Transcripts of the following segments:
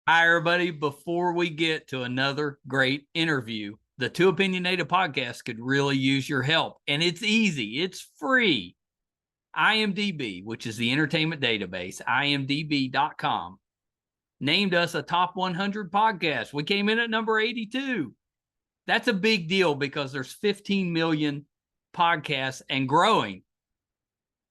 Hi, everybody. Before we get to another great interview, the Too Opinionated podcast could really use your help. And it's easy, it's free. IMDb, which is the entertainment database, imdb.com, named us a top 100 podcast. We came in at number 82. That's a big deal because there's 15 million podcasts and growing.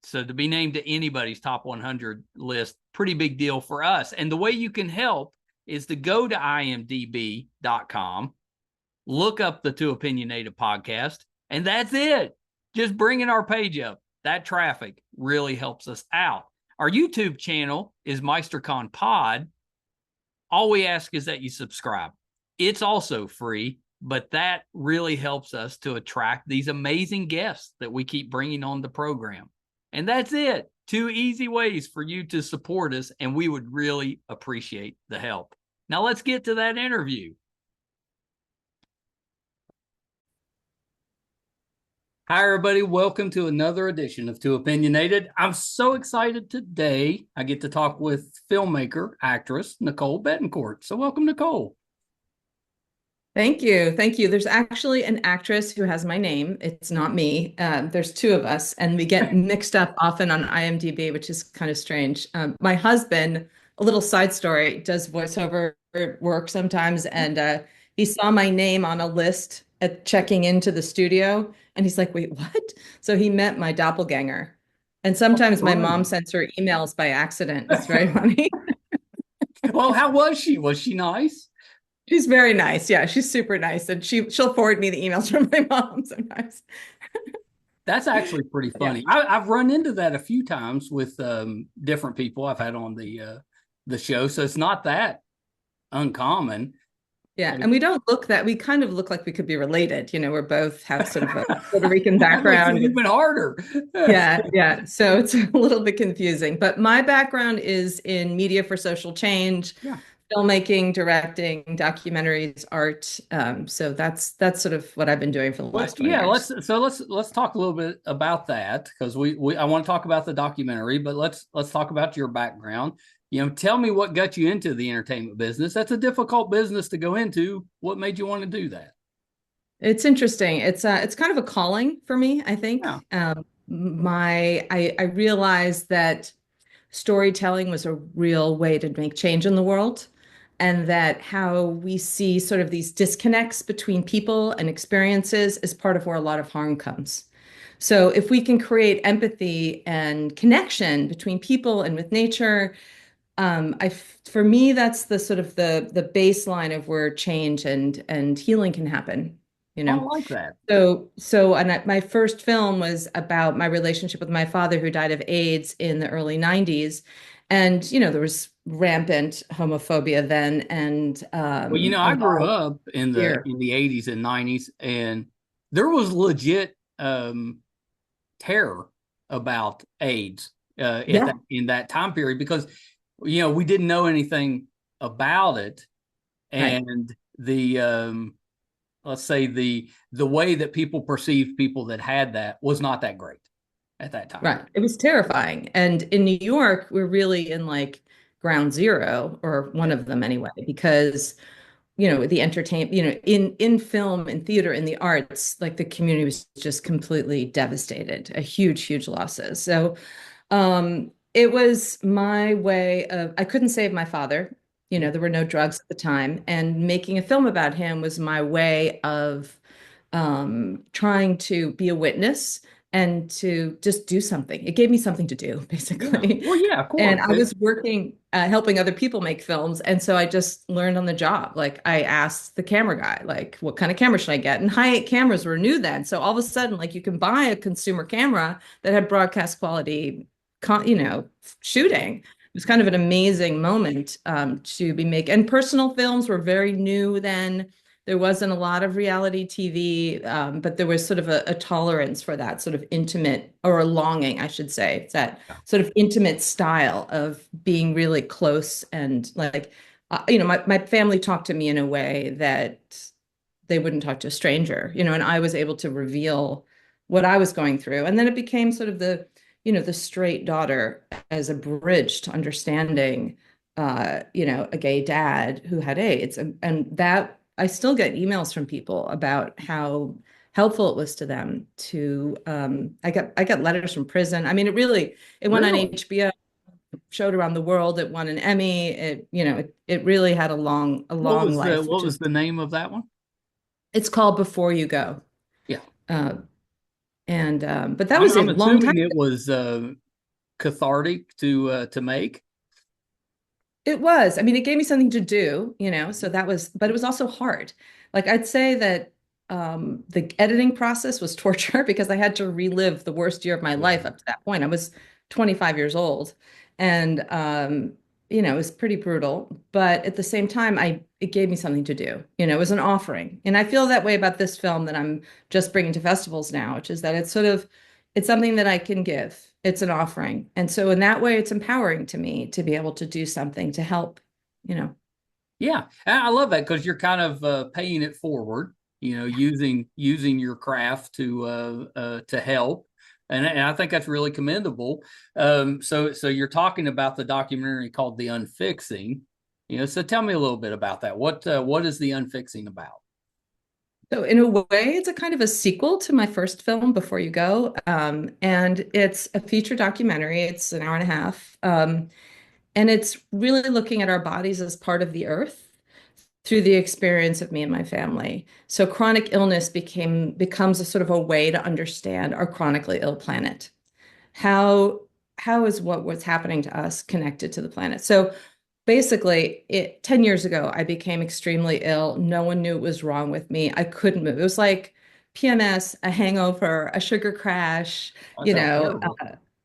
So to be named to anybody's top 100 list, pretty big deal for us. And the way you can help is to go to imdb.com, look up the Too Opinionated podcast, and that's it. Just bringing our page up. That traffic really helps us out. Our YouTube channel is MeisterCon Pod. All we ask is that you subscribe. It's also free, but that really helps us to attract these amazing guests that we keep bringing on the program. And that's it. Two easy ways for you to support us, and we would really appreciate the help. Now let's get to that interview. Hi, everybody. Welcome to another edition of Too Opinionated. I'm so excited today. I get to talk with filmmaker, actress, Nicole Betancourt. So welcome, Nicole. Thank you. Thank you. There's actually an actress who has my name. It's not me. There's two of us, and we get mixed up often on IMDb, which is kind of strange. My husband, a little side story, does voiceover work sometimes, and he saw my name on a list at checking into the studio, and he's like, "Wait, what?" So he met my doppelganger. And sometimes my mom sends her emails by accident. It's very funny. Well, how was she? Was she nice? She's very nice. Yeah, she's super nice. And she'll forward me the emails from my mom sometimes. That's actually pretty Yeah. funny. I've run into that a few times with different people I've had on the show, so it's not that uncommon. Yeah. And we kind of look like we could be related. We're both have sort of a Puerto Rican That makes it background. even harder. Yeah, yeah. So it's a little bit confusing. But my background is in media for social change, Yeah. filmmaking, directing, documentaries, art. So that's sort of what I've been doing for the Well, last 20 yeah, years. let's talk a little bit about that because we I want to talk about the documentary, but let's talk about your background. Tell me what got you into the entertainment business. That's a difficult business to go into. What made you want to do that? It's interesting. It's kind of a calling for me, I Yeah. think. I realized that storytelling was a real way to make change in the world, and that how we see sort of these disconnects between people and experiences is part of where a lot of harm comes. So if we can create empathy and connection between people and with nature, for me, that's the sort of the baseline of where change and healing can happen, you I know. like that. My first film was about my relationship with my father, who died of AIDS in the early 90s. And, there was rampant homophobia then and Well, a I lot grew of up in the fear. in the 80s and 90s, and there was legit terror about AIDS at Yeah, in that time period because we didn't know anything about it, right. and the let's say the way that people perceived people that had that was not that great at that time. Right. It was terrifying. And in New York, we're really in like ground zero, or one Yeah. of them anyway, because the entertainment, in film and theater in the arts, like the community was just completely devastated, a huge losses. So it was my way of, I couldn't save my father. Yeah. There were no drugs at the time, and making a film about him was my way of trying to be a witness and to just do something. It gave me something to do, Yeah. basically. Well, yeah, of And course. I was working, helping other people make films. And so I just learned on the job. Like I asked the camera guy, like, what kind of camera should I get? And high-end cameras were new then. So all of a sudden, like you can buy a consumer camera that had broadcast quality, shooting. It was kind of an amazing moment to be making. And personal films were very new then. There wasn't a lot of reality TV, but there was sort of a tolerance for that sort of intimate, or a longing, I should say. It's that Yeah. sort of intimate style of being really close and like, my family talked to me in a way that they wouldn't talk to a stranger, and I was able to reveal what I was going through. And then it became sort of the straight daughter as a bridge to understanding a gay dad who had AIDS. And that I still get emails from people about how helpful it was to them to I got letters from prison. I mean, it went on Really? HBO, showed around the world, it won an Emmy. It really had a long life, What which was is the name of that one? it's called Before You Go. Yeah. Uh, and but that was a I'm long time. assuming it was cathartic to make. It was. I mean, it gave me something to do, so that was, but it was also hard. Like I'd say that the editing process was torture because I had to relive the worst year of my Yeah. life up to that point. I was 25 years old and it was pretty brutal, but at the same time it gave me something to do. It was an offering. And I feel that way about this film that I'm just bringing to festivals now, which is that it's something that I can give. It's an offering. And so in that way, it's empowering to me to be able to do something to help, you know. Yeah, and I love that because you're kind of paying it forward, using your craft to help, and I think that's really commendable. So you're talking about the documentary called "The Unfixing," So tell me a little bit about that. What is the Unfixing about? So in a way, it's a kind of a sequel to my first film, Before You Go. And it's a feature documentary. It's an hour and a half. And it's really looking at our bodies as part of the earth through the experience of me and my family. So chronic illness becomes a sort of a way to understand our chronically ill planet. How how is what's happening to us connected to the planet? So basically, 10 years ago, I became extremely ill. No one knew what was wrong with me. I couldn't move. It was like PMS, a hangover, a sugar crash, That you sounds know,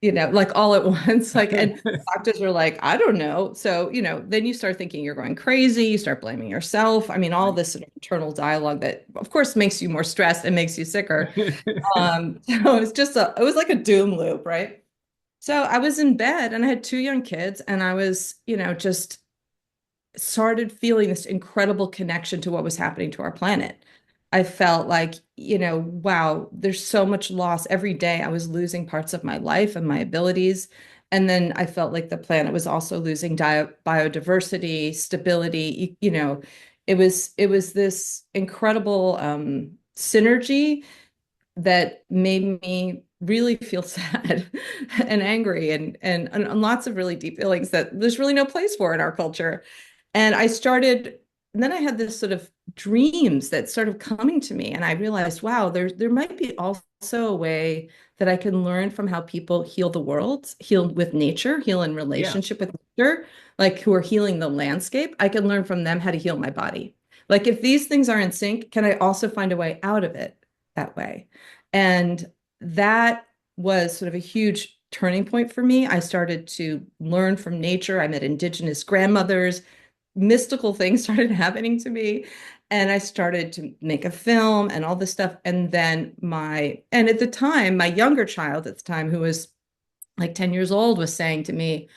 terrible. like all at once. Like, and doctors were like, I don't know. So, then you start thinking you're going crazy. You start blaming yourself. I mean, all Right. this sort of internal dialogue that, of course, makes you more stressed and makes you sicker. So it was like a doom loop, right? So I was in bed and I had two young kids and I was, just started feeling this incredible connection to what was happening to our planet. I felt like, wow, there's so much loss. Every day I was losing parts of my life and my abilities. And then I felt like the planet was also losing biodiversity, stability. It was this incredible synergy that made me really feel sad and angry and lots of really deep feelings that there's really no place for in our culture. And then I had this sort of dreams that started coming to me, and I realized, wow, there might be also a way that I can learn from how people heal the world, heal with nature, heal in Yeah. relationship with nature, like who are healing the landscape. I can learn from them how to heal my body. Like if these things are in sync, can I also find a way out of it that way? And that was sort of a huge turning point for me. I started to learn from nature. I met indigenous grandmothers, mystical things started happening to me. And I started to make a film and all this stuff. And at the time, my younger child at the time, who was like 10 years old, was saying to me,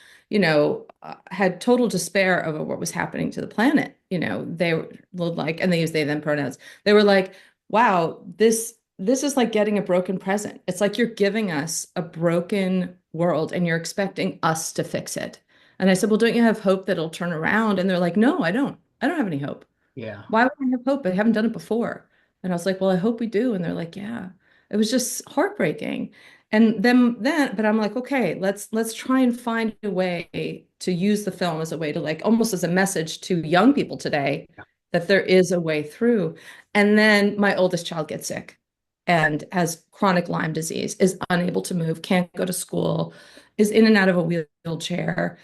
had total despair over what was happening to the planet. They were like, and they use they them pronouns. They were like, wow, this is like getting a broken present. It's like you're giving us a broken world and you're expecting us to fix it. And I said, well, don't you have hope that it'll turn around? And they're like, no, I don't. I don't have any hope. Yeah. Why would I have hope? I haven't done it before. And I was like, well, I hope we do. And they're like, yeah. It was just heartbreaking. But I'm like, okay, let's try and find a way to use the film as a way to like almost as a message to young people today that there is a way through. And then my oldest child gets sick and has chronic Lyme disease, is unable to move, can't go to school, is in and out of a wheelchair,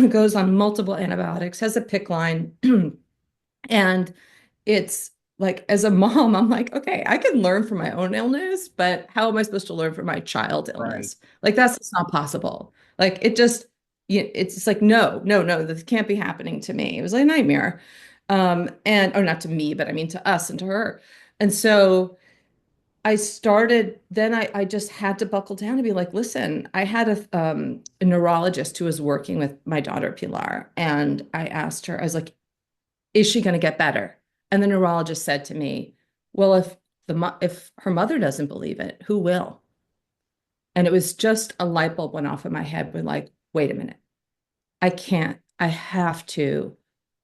goes on multiple antibiotics, has a PICC line. And it's like, as a mom, I'm like, okay, I can learn from my own illness, but how am I supposed to learn from my child's Right. illness? Like, that's just not possible. Like, it's just like, no, no, no, this can't be happening to me. It was like a nightmare. Or not to me, but I mean to us and to her. And so I just had to buckle down and be like, listen, I had a neurologist who was working with my daughter, Pilar. And I asked her, I was like, is she going to get better? And the neurologist said to me, well, if her mother doesn't believe it, who will? And it was just a light bulb went off in my head. We're like, wait a minute. I have to,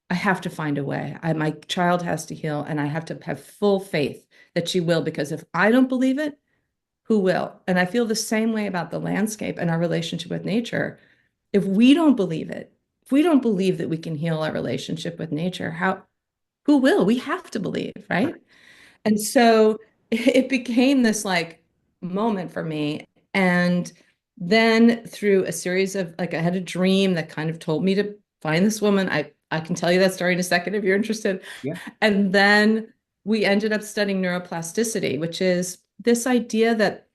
I have to find a way. My child has to heal, and I have to have full faith that she will, because if I don't believe it, who will? And I feel the same way about the landscape and our relationship with nature. If we don't believe it, if we don't believe that we can heal our relationship with nature, who will? We have to believe, right? And so it became this like moment for me. And then through a series of like, I had a dream that kind of told me to find this woman. I can tell you that story in a second if you're interested. Yeah. And then we ended up studying neuroplasticity, which is this idea that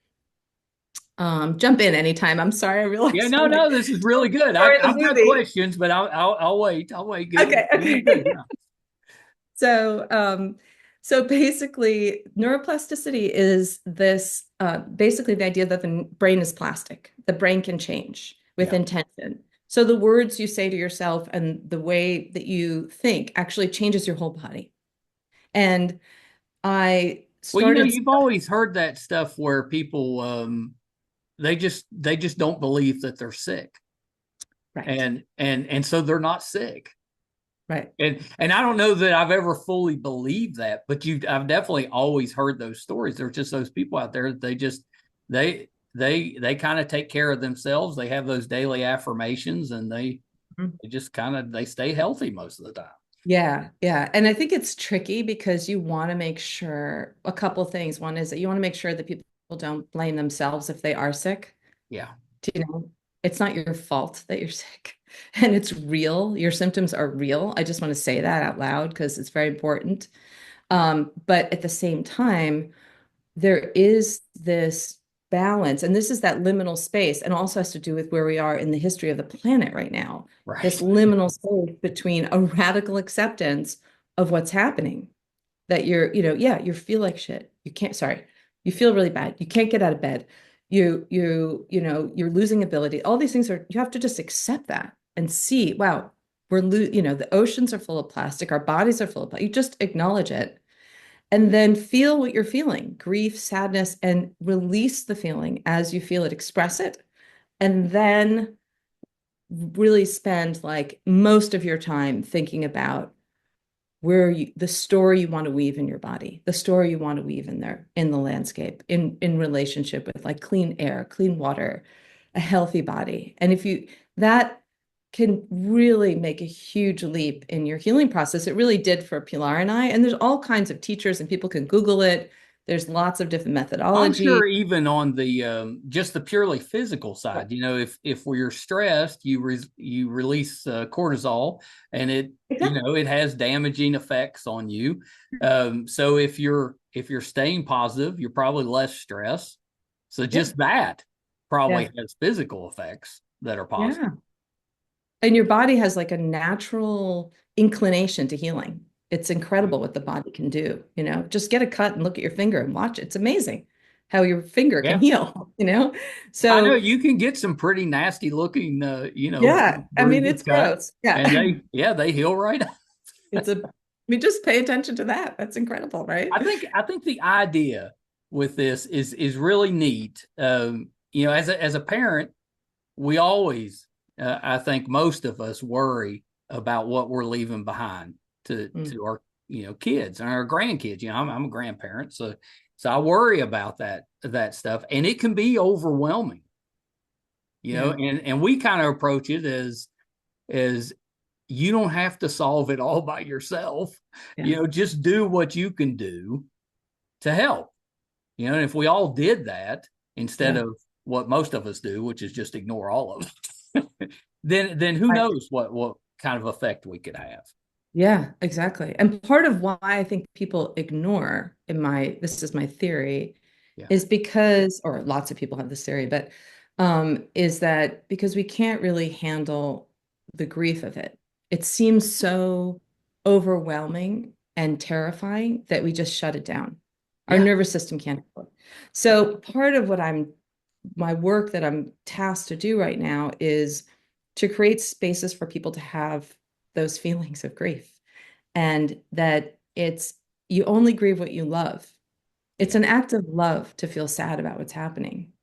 jump in anytime. I'm sorry, I Yeah, realize no, I'm like no, this is really good. story of I've the got movie. questions, but I'll wait. I'll wait. Okay, Give me two. okay. Yeah. So, so basically, neuroplasticity is this basically the idea that the brain is plastic. The brain can change with Yeah. intention. So the words you say to yourself and the way that you think actually changes your whole body. And I Well, started, you've always heard that stuff where people they just don't believe that they're sick. right, And so they're not sick. right. And I don't know that I've ever fully believed that, but I've definitely always heard those stories. There's just those people out there that they kind of take care of themselves. They have those daily affirmations, and Mhm. they just kind of they stay healthy most of the time. Yeah, yeah. And I think it's tricky because you want to make sure a couple things. One is that you want to make sure that people don't blame themselves if they are sick. Yeah. You know, it's not your fault that you're sick and it's real. Your symptoms are real. I just want to say that out loud because it's very important. But at the same time, there is this balance, and this is that liminal space, and also has to do with where we are in the history of the planet right now. This Right. liminal space between a radical acceptance of what's happening, that yeah, you feel like shit. You can't, sorry, you feel really bad. You can't get out of bed. You're losing ability. All these things you have to just accept that and see, wow, the oceans are full of plastic. Our bodies are full of plastic. You just acknowledge it and then feel what you're feeling, grief, sadness, and release the feeling as you feel it, express it. And then really spend like most of your time thinking about the story you want to weave in your body, the story you want to weave in there in the landscape, in relationship with like clean air, clean water, a healthy body. And if you that can really make a huge leap in your healing process. It really did for Pilar and I. And there's all kinds of teachers, and people can Google it. There's lots of different I'm methodology. sure even on the just the purely physical side, if we're stressed, you release cortisol, and Exactly. it has damaging effects on you. So if you're staying positive, you're probably less stressed. So Yeah. just that probably Yeah. has physical effects that are positive. Yeah. And your body has like a natural inclination to healing. It's incredible what the body can do, Just get a cut and look at your finger and watch it. It's amazing how your finger can Yeah. heal. I know So, you can get some pretty nasty looking, yeah, I mean, bruises it's cut, gross. Yeah. and they heal right. I mean, just pay attention to that. That's incredible, right? I think the idea with this is really neat. As a parent, we always, I think most of us worry about what we're leaving behind to Mm, to our kids and our grandkids. I'm a grandparent, so I worry about that stuff, and it can be overwhelming. yeah. And we kind of approach it as you don't have to solve it all by yourself. Yeah. Just do what you can do to help. And if we all did that instead Yeah. of what most of us do, which is just ignore all of it, then who I, knows what kind of effect we could have. yeah, exactly. And part of why I think people ignore this is my theory, Yeah. is because, or lots of people have this theory, but is that because we can't really handle the grief of it. It seems so overwhelming and terrifying that we just shut it down. Our Yeah. nervous system can't handle it. So part of my work that I'm tasked to do right now is to create spaces for people to have those feelings of grief, and that you only grieve what you love. It's Yeah. an act of love to feel sad about what's happening.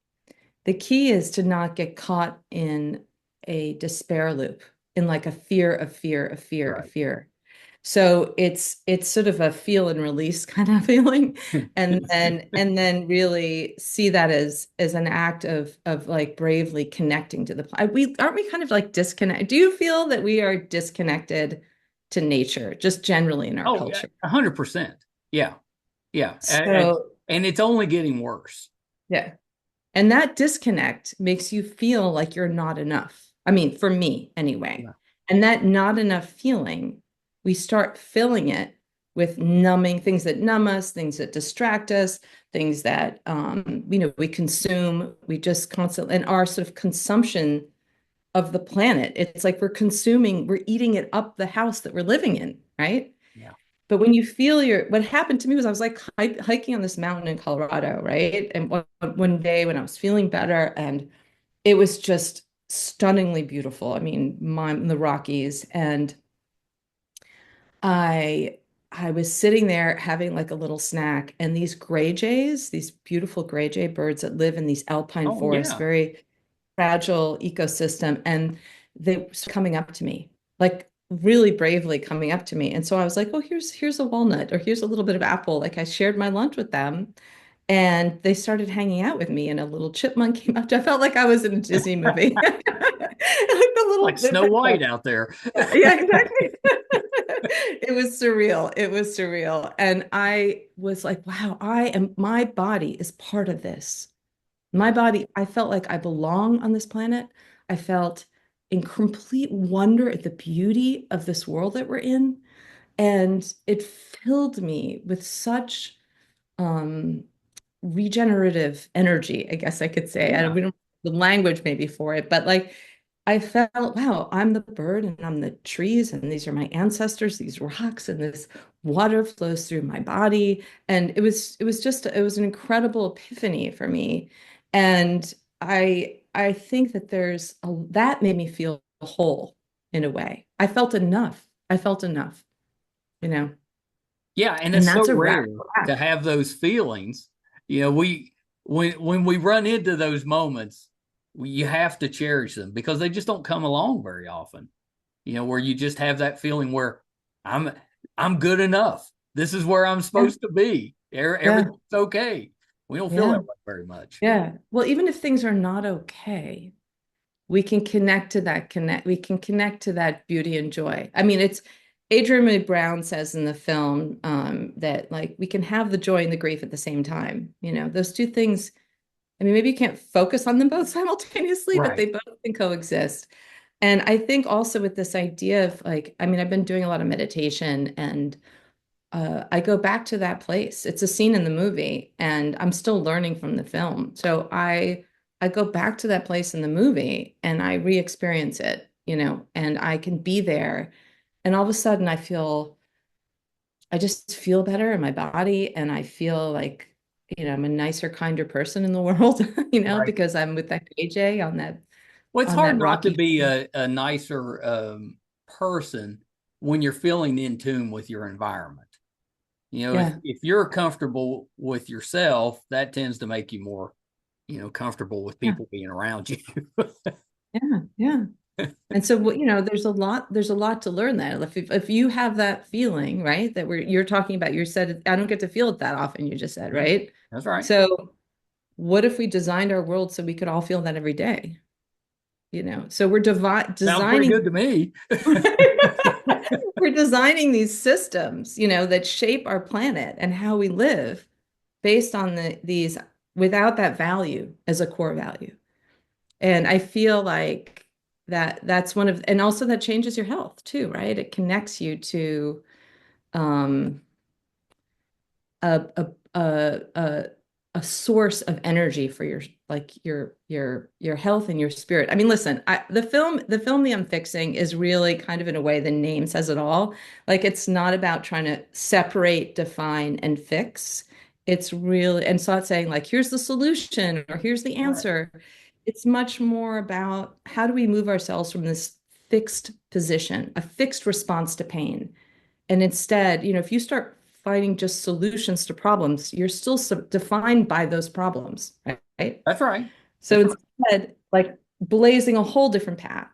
The key is to not get caught in a despair loop. in like a fear of fear of fear of Right. fear. So it's sort of a feel and release kind of feeling, and then really see that as an act of like bravely connecting to the planet. We aren't we kind of like disconnect? Do you feel that we are disconnected to nature, just generally in our Oh, yeah, culture? 100%. Yeah. Yeah. So And it's only getting worse. yeah. And that disconnect makes you feel like you're not enough. I mean, for me anyway. Yeah. And that not enough feeling, we start filling it with numbing things that numb us, things that distract us, things that we consume. We just constantly, and our sort of consumption of the planet. It's like we're eating it up the house that we're living in, right? Yeah. But when you feel what happened to me was I was like hiking on this mountain in Colorado, right? And one day when I was feeling better, and it was just stunningly beautiful. I mean, the Rockies, and I I was sitting there having like a little snack, and these gray jays, these beautiful gray jay birds that live in these alpine Oh, forests, yeah. very fragile ecosystem, and they were coming up to me, like really bravely coming up to me. And so I was like, oh, here's a walnut, or here's a little bit of apple. Like I shared my lunch with them, and they started hanging out with me, and a little chipmunk came up to, I felt like I was in a Disney movie. Like the Like little Snow the White out there. yeah, exactly. It was surreal. It was surreal. And I was like, wow, my body is part of this. My Yeah. body, I felt like I belong on this planet. I felt in complete wonder at the beauty of this world that we're in. And it filled me with such um, regenerative energy, I guess I could say. Yeah. We don't the language maybe for it, but like I felt, wow, I'm the bird and I'm the trees, and these are my ancestors, these rocks, and this water flows through my body. And it was an incredible epiphany for me. And I think that that made me feel whole in a way. I felt enough. I felt enough, you know, Yeah. And and it's so that's a rare radical to act. have those feelings. When we run into those moments, you have to cherish them because they just don't come along very often. Where you just have that feeling where I'm I'm good enough. This is where I'm Yeah, supposed to be. yeah, Everything's okay. We don't feel yeah. that way very much. Yeah. Well, even if things are not okay, we can connect to that beauty and joy. I mean, it's Adrian May Brown says in the film that like we can have the joy and the grief at the same time. Those two things, I mean, maybe you can't focus on them both simultaneously, but Right. they both can coexist. And I think also with this idea of like, I mean, I've been doing a lot of meditation, and I go back to that place. It's a scene in the movie, and I'm still learning from the film. So I go back to that place in the movie, and I re-experience it, and I can be there. And all of a sudden I just feel better in my body, and I feel like, I'm a nicer, kinder person in the world, Right. because I'm with that AJ Well, it's on hard that not to rocky. be a nicer person when you're feeling in tune with your environment. Yeah. If you're comfortable with yourself, that tends to make you more, comfortable with Yeah. people being around you. Yeah. Yeah. And so, there's a lot to learn there. If you have that feeling, right, that you're talking about, you said, I don't get to feel it that often, you just said, Yeah, right? that's right. So what if we designed our world so we could all feel that every day? So we're Sounds pretty designing, good to me. we're designing these systems, that shape our planet and how we live based on these without that value as a core value. And I feel like that's and also that changes your health too, right? It connects you to um, a, a, a, a, a source of energy for your health and your spirit. I mean, listen, the film The Unfixing is really kind of, in a way, the name says it all. Like, it's not about trying to separate, define, and fix. It's really, and so it's saying like, here's the solution or here's the Right. answer. It's much more about how do we move ourselves from this fixed position, a fixed response to pain. And instead, if you start finding just solutions to problems, you're still defined by those problems, right? That's right. So That's right. instead, like blazing a whole different path,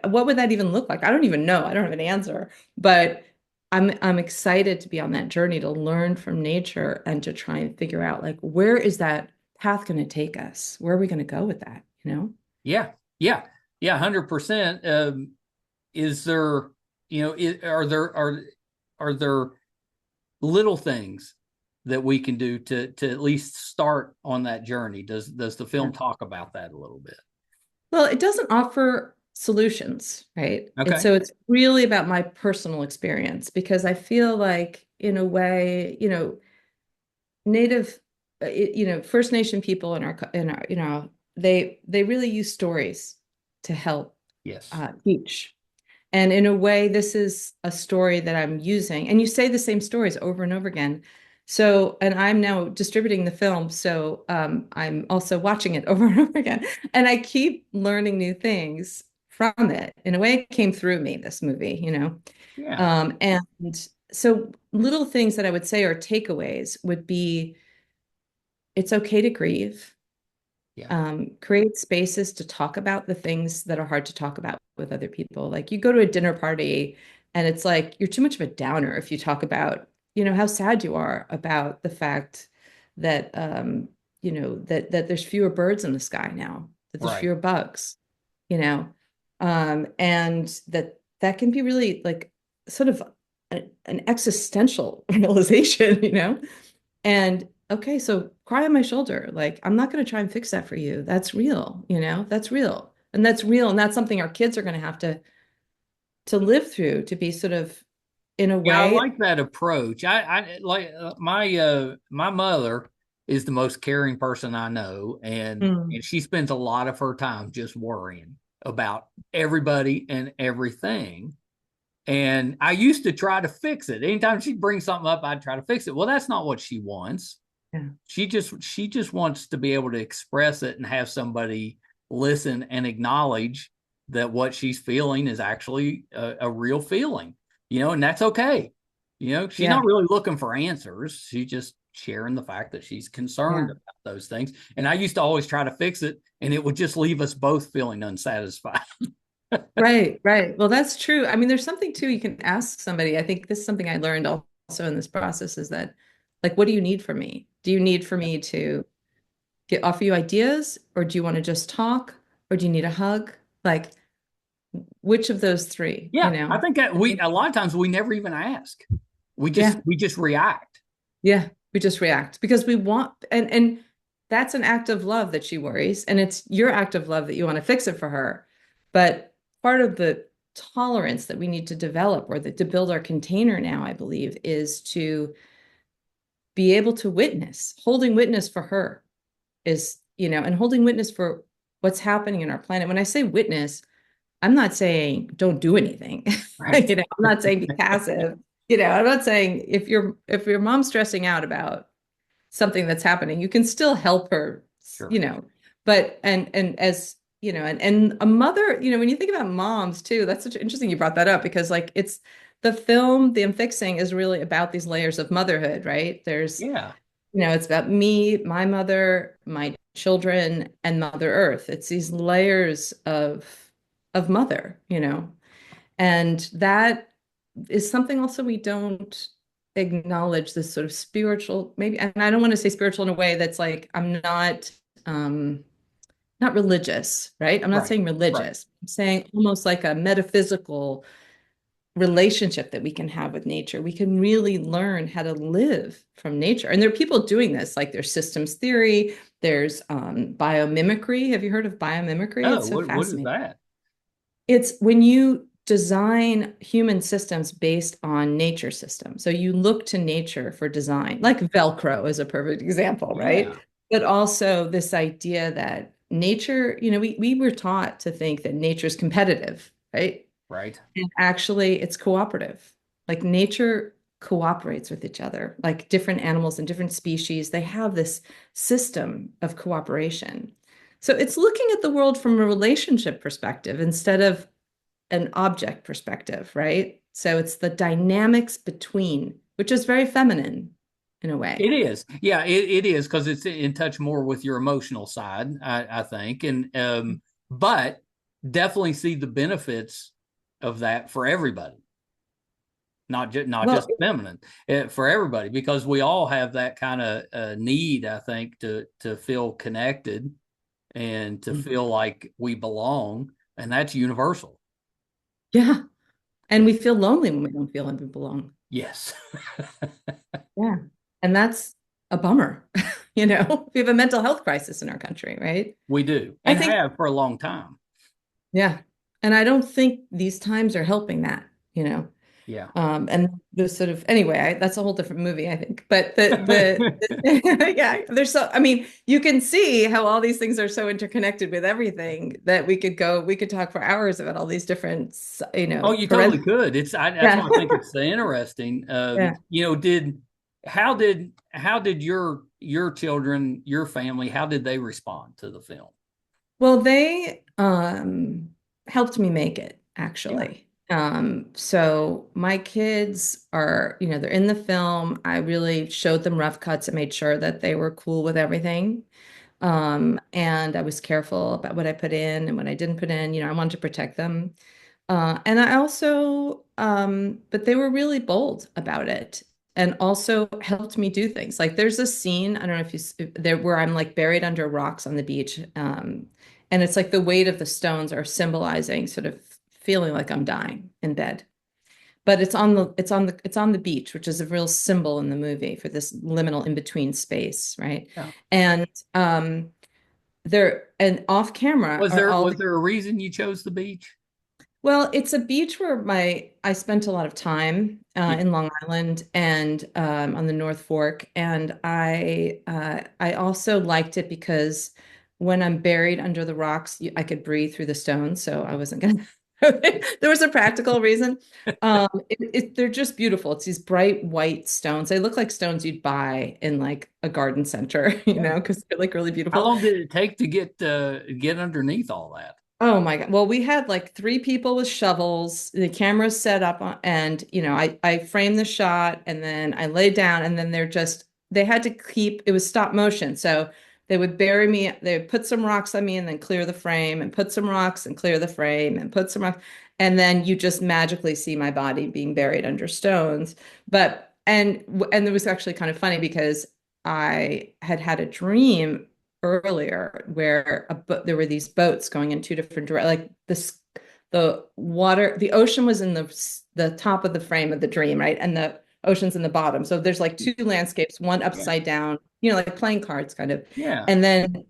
what would that even look like? I don't even know. I don't have an answer, but I'm excited to be on that journey to learn from nature and to try and figure out like where is that path going to take us? Where are we going to go with that, you know? Yeah, yeah, yeah, 100%. Is there, are there little things that we can do to at least start on that journey? Does the Yeah. film talk about that a little bit? Well, it doesn't offer solutions, right? And Okay. so it's really about my personal experience because I feel like in a way, native First Nation people in our they really use stories to help Yes. teach. And in a way, this is a story that I'm using. And you say the same stories over and over again. So, and I'm now distributing the film. So I'm also watching it over and over again. And I keep learning new things from it. In a way, it came through me, this movie. Yeah. And so little things that I would say are takeaways would be it's okay to grieve. Yeah. Create spaces to talk about the things that are hard to talk about with other people. Like you go to a dinner party and it's like you're too much of a downer if you talk about, how sad you are about the fact that that there's fewer birds in the sky now, that there's Right. fewer bugs, you know, and that can be really like sort of an existential realization. And okay, so cry on my shoulder. Like, I'm not going to try and fix that for you. That's real, that's real. And that's real. And that's something our kids are going to have to live through to be sort of in a Yeah, I way. like that approach. I like my mother is the most caring person I know, and Mm, she spends a lot of her time just worrying about everybody and everything. And I used to try to fix it. Anytime she'd bring something up, I'd try to fix it. Well, that's not what she wants. yeah, She just wants to be able to express it and have somebody listen and acknowledge that what she's feeling is actually a real feeling, and that's okay. She's yeah, not really looking for answers. She's just sharing the fact that she's concerned yeah. about those things. And I used to always try to fix it, and it would just leave us both feeling unsatisfied. Right, right. Well, that's true. I mean, there's something too you can ask somebody. I think this is something I learned also in this process is that, like, what do you need from me? Do you need for me to offer you ideas, or do you want to just talk, or do you need a hug? Like, which of those three, Yeah, I think that I we think, a lot of times we never even ask. We just yeah, we just react. yeah, we just react because we want, and that's an act of love that she worries, and it's your act of love that you want to fix it for her. But part of the tolerance that we need to develop or that to build our container now, I believe, is to be able to witness, holding witness for her is, and holding witness for what's happening in our planet. When I say witness, I'm not saying don't do anything. Right. I'm not saying be passive. I'm not saying if your mom's stressing out about something that's happening, you can still help her, Sure. you know. But and as and a mother, when you think about moms too, that's such interesting you brought that up because like it's the film, The Unfixing is really about these layers of motherhood, right? There's Yeah. it's about me, my mother, my children, and Mother Earth. It's these layers of mother. And that is something also we don't acknowledge this sort of spiritual, maybe, and I don't want to say spiritual in a way that's like I'm um not religious, right? I'm not Right. saying Right. religious. I'm saying almost like a metaphysical relationship that we can have with nature. We can really learn how to live from nature. And there are people doing this, like there's systems theory, there's biomimicry. Have you heard of biomimicry? Oh, It's so what is fascinating. that? It's when you design human systems based on nature systems. So you look to nature for design, like Velcro is a perfect example, right? Yeah. But also this idea that nature, we were taught to think that nature's competitive, right? Right. And actually, it's cooperative. Like nature cooperates with each other, like different animals and different species, they have this system of cooperation. So it's looking at the world from a relationship perspective instead of an object perspective, right? So it's the dynamics between, which is very feminine in a It way. is. Yeah, it is because it's in touch more with your emotional side, I think. And but definitely see the benefits of that for everybody, not Well, just feminine, for everybody, because we all have that kind of need, I think, to feel connected and to feel like we belong, and that's universal. yeah. And Yeah. we feel lonely when we don't feel like we belong. Yes. Yeah. And that's a bummer. You know, we have a mental health crisis in our country, right? We do, I and think, have for a long time. yeah. And I don't think these times are helping that, you know. Yeah. And the sort of anyway, that's a whole different movie, I think. But yeah, there's so I mean, you can see how all these things are so interconnected with everything that we could talk for hours about all these different, you Oh, know, you totally parental. could. That's Yeah. why I think it's so interesting. Yeah. Did how did your children, your family, how did they respond to the film? Well, they helped me make it, Yeah. actually. So my kids are, you know, they're in the film. I really showed them rough cuts and made sure that they were cool with everything. And I was careful about what I put in and what I didn't put in. You know, I wanted to protect them. And I also, but they were really bold about it and also helped me do things. Like there's a scene, I don't know if there where I'm like buried under rocks on the beach. And it's like the weight of the stones are symbolizing sort of feeling like I'm dying in bed. But it's on the beach, which is a real symbol in the movie for this liminal in between space, right? Yeah. And there and off camera are all Was the there a reason you chose the beach? well, it's a beach where my I spent a lot of time Yeah. in Long Island and on the North Fork, and I also liked it because when I'm buried under the rocks, I could breathe through the stones, so I wasn't gonna. There was a practical reason. They're just beautiful. It's these bright white stones. They look like stones you'd buy in like a garden center, you Yeah. know, because they're like really How beautiful. long did it take to get underneath all that? Oh my God. Well, we had like three people with shovels, the camera's set up and you know, I framed the shot and then I laid down and then they had to keep it was stop motion. So they would bury me, they would put some rocks on me and then clear the frame and put some rocks and clear the frame and put some rocks. And then you just magically see my body being buried under stones. But and it was actually kind of funny because I had had a dream earlier where there were these boats going in two different directions. Like this, the water, the ocean was in the top of the frame of the dream, right? And the ocean's in the bottom. So there's like two landscapes, one Yeah. upside down, you know, like playing cards kind of. Yeah. And then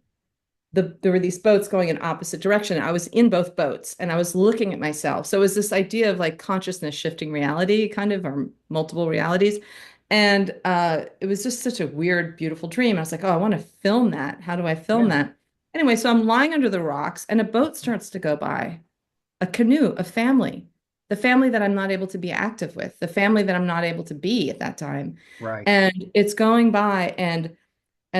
there were these boats going in opposite direction. I was in both boats and I was looking at myself. So it was this idea of like consciousness shifting reality, kind of, or multiple realities. And it was just such a weird, beautiful dream. I was like, oh, I want to film that. How do I film Yeah. that? Anyway, so I'm lying under the rocks and a boat starts to go by, a canoe, a family, the family that I'm not able to be active with, the family that I'm not able to be at that time. Right. And it's going by and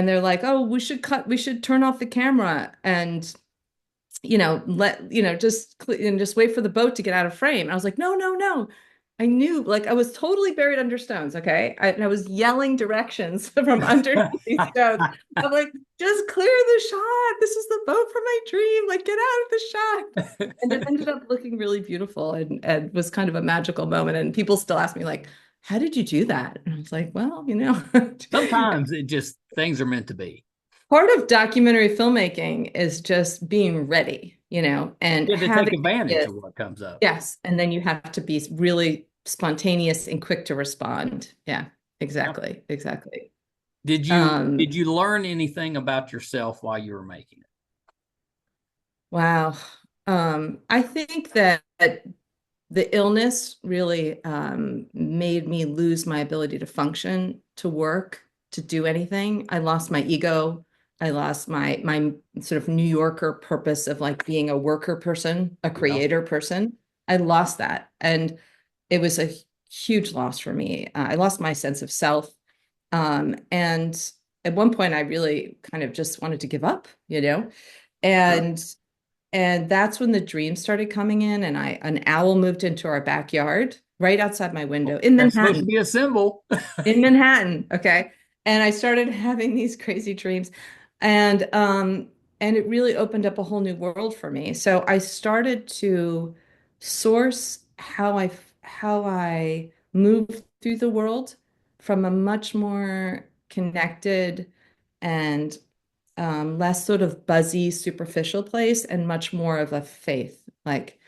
they're like, "Oh, we should turn off the camera and you know, just wait for the boat to get out of frame." And I was like, "No, no, no." I knew, like, I was totally buried under stones, okay? And I was yelling directions from underneath these stones. I'm like, "Just clear the shot. This is the boat from my dream. Like, get out of the shot." And it ended up looking really beautiful and was kind of a magical moment. And people still ask me, like, "How did you do that?" And I was like, "Well, you know." Sometimes it just things are meant to be. Part of documentary filmmaking is just being ready, you know, and Yeah, to take having advantage it. of what comes up. Yes. And then you have to be really spontaneous and quick to respond. Yeah, Yeah. exactly. Exactly. Did you learn anything about yourself while you were making it? Wow. I think that the illness really made me lose my ability to function, to work, to do anything. I lost my ego. I lost my sort of New Yorker purpose of like being a worker person, a Yeah. creator person. I lost that, and it was a huge loss for me. I lost my sense of self, and at one point, I really kind of just wanted to give up, you know, Sure. and that's when the dreams started coming in, and an owl moved into our backyard right outside my window in That's supposed to Manhattan. be a symbol. In Manhattan, okay. And I started having these crazy dreams. And and it really opened up a whole new world for me. So I started to source how I move through the world from a much more connected and less sort of buzzy, superficial place, and much more of a faith. Like,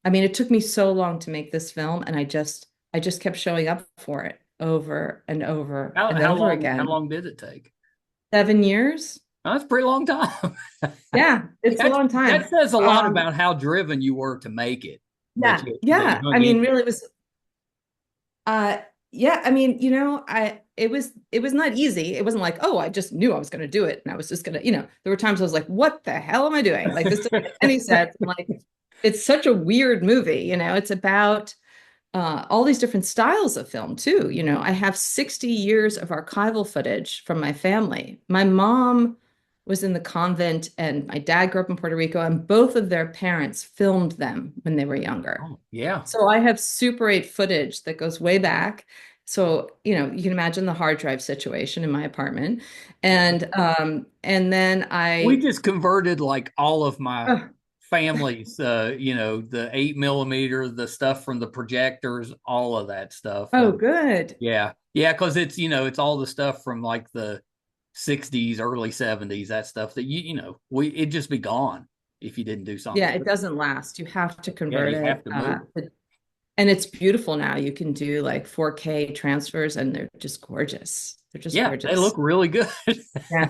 I mean, it took me so long to make this film, and I just kept showing up for it over and over How and how over long how again. long did it take? 7 years. Oh, that's a pretty long time. Yeah, it's a That long time. that says a lot Um, about how driven you were to make it. That yeah, you yeah. hung I mean, in. really, it was uh yeah, I mean, it was not easy. It wasn't like, oh, I just knew I was gonna do it and I was just gonna, there were times I was like, what the hell am I doing? Like this doesn't make any sense. I'm like, it's such a weird movie, it's about all these different styles of film too. I have 60 years of archival footage from my family. My mom was in the convent and my dad grew up in Puerto Rico, and both of their parents filmed them when they were younger. Oh, yeah. So I have Super 8 footage that goes way back. So, you can imagine the hard drive situation in my apartment. Yeah. And then We I just converted like all of my oh, family's, the 8 millimeter, the stuff from the projectors, all of that stuff. oh good. Yeah. Yeah. Cause it's all the stuff from like the 60s, early 70s, that stuff that it'd just be gone if you didn't do Yeah, something. it doesn't last. You have to Yeah. convert You have it. to move. And it's beautiful now. You can do like 4K transfers and they're just gorgeous. They're just Yeah. They gorgeous. look really good. Yeah.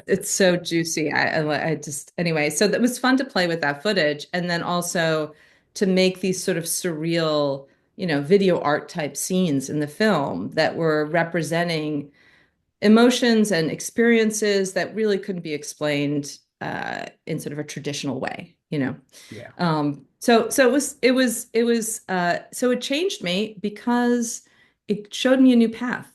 It's so juicy. I just anyway, so that was fun to play with that footage and then also to make these sort of surreal, video art type scenes in the film that were representing emotions and experiences that really couldn't be explained in sort of a traditional way. Yeah. So so it changed me because it showed me a new path.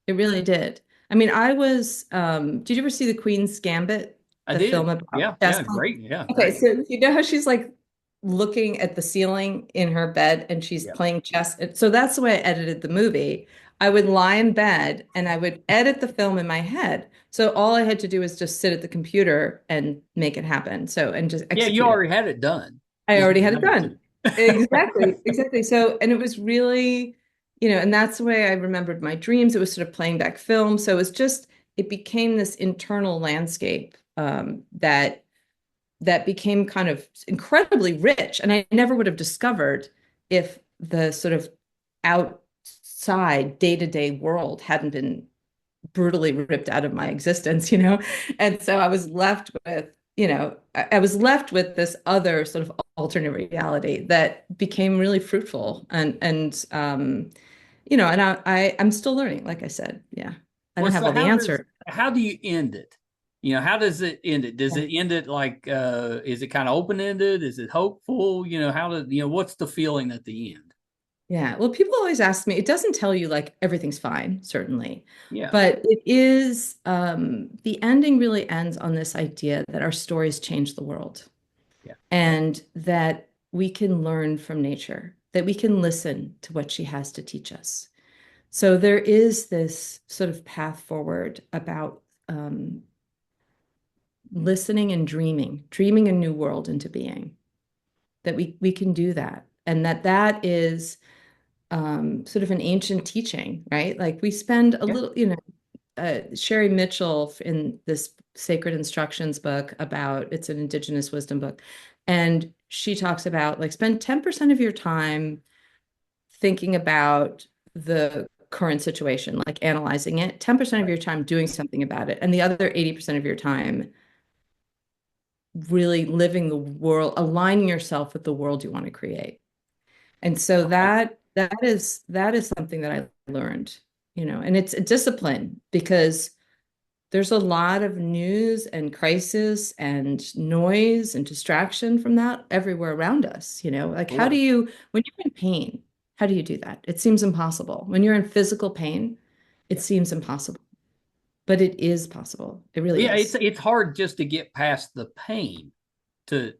It really did. I mean, did you ever see The Queen's Gambit, I the film did. about Yeah. chess? Yeah. Great. Yeah. Okay, Great. so you know how she's like looking at the ceiling in her bed and she's Yeah. playing chess. So that's the way I edited the movie. I would lie in bed and I would edit the film in my head. So all I had to do was just sit at the computer and make it happen. So and just Yeah. You execute it. already had it done. I Just already didn't had it have it done. to. Exactly, exactly. So, and it was really, and that's the way I remembered my dreams. It was sort of playing back film. So it became this internal landscape that became kind of incredibly rich. And I never would have discovered if the sort of outside day-to-day world hadn't been brutally ripped out of my existence. And so I was left with, I was left with this other sort of alternate reality that became really fruitful and I'm still learning, like I said. Yeah. I Well, don't have so all the answers. how do you end it? How does it end it? Does it end it like is it kind of open ended? Is it hopeful? What's the feeling at the end? Yeah. Well, people always ask me, it doesn't tell you like everything's fine, certainly. Yeah. But it is, the ending really ends on this idea that our stories change the world Yeah. and that we can learn from nature, that we can listen to what she has to teach us. So there is this sort of path forward about listening and dreaming a new world into being, that we can do that. And that is sort of an ancient teaching, right? Like we spend a Yeah. little, Sherry Mitchell in this Sacred Instructions book it's an indigenous wisdom book. And she talks about like spend 10% of your time thinking about the current situation, like analyzing it, 10% of Right. your time doing something about it, and the other 80% of your time really living the world, aligning yourself with the world you want to create. And so Okay. that is something that I learned, and it's a discipline because there's a lot of news and crisis and noise and distraction from that everywhere around us, like Sure. when you're in pain, how do you do that? It seems impossible. When you're in physical pain, it Yeah. seems impossible, but it is possible. It really Yeah. It's is. it's hard just to get past the pain.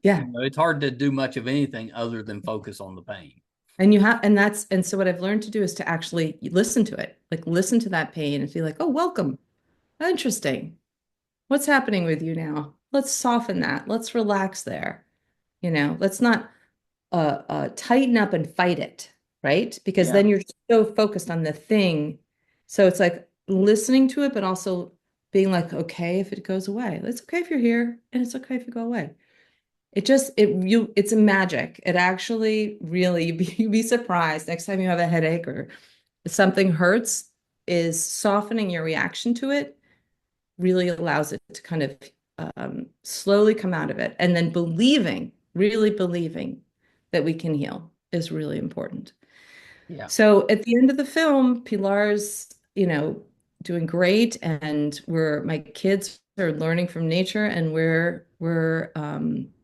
Yeah. It's hard to do much of anything other than focus on the pain. And so what I've learned to do is to actually listen to it, like listen to that pain and feel like, oh, welcome. Interesting. What's happening with you now? let's soften that. Let's relax there. Let's not tighten up and fight it, right? Because Yeah. then you're so focused on the thing. So it's like listening to it, but also being like, okay, if it goes away, it's okay if you're here, and it's okay if you go away. It's a magic. It actually really, you'd be surprised next time you have a headache or something hurts, is softening your reaction to it really allows it to kind of slowly come out of it. And then really believing that we can heal is really important. Yeah. So at the end of the film, Pilar's, doing great, and my kids are learning from nature, and we're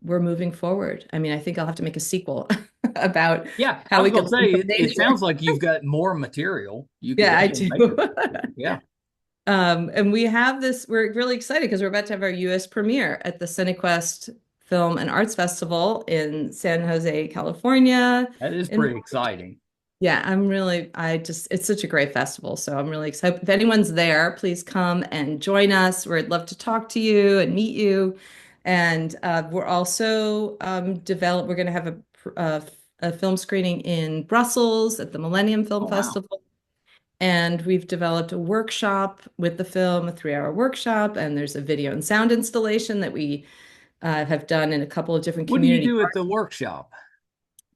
moving forward. I mean, I think I'll have to make a sequel about Yeah. I how was we going can to say, learn from it nature. sounds like you've got more material. You could Yeah, I definitely make do. a sequel. Yeah. And we're really excited because we're about to have our US premiere at the CineQuest Film and Arts Festival in San Jose, California. That is And pretty exciting. yeah, it's such a great festival. So I'm really excited. If anyone's there, please come and join us. We'd love to talk to you and meet you. And we're also we're going to have a film screening in Brussels at the Millennium Film Oh, wow. Festival. And we've developed a workshop with the film, a 3-hour workshop, and there's a video and sound installation that we have done in a couple of different What do you community. do at the workshop?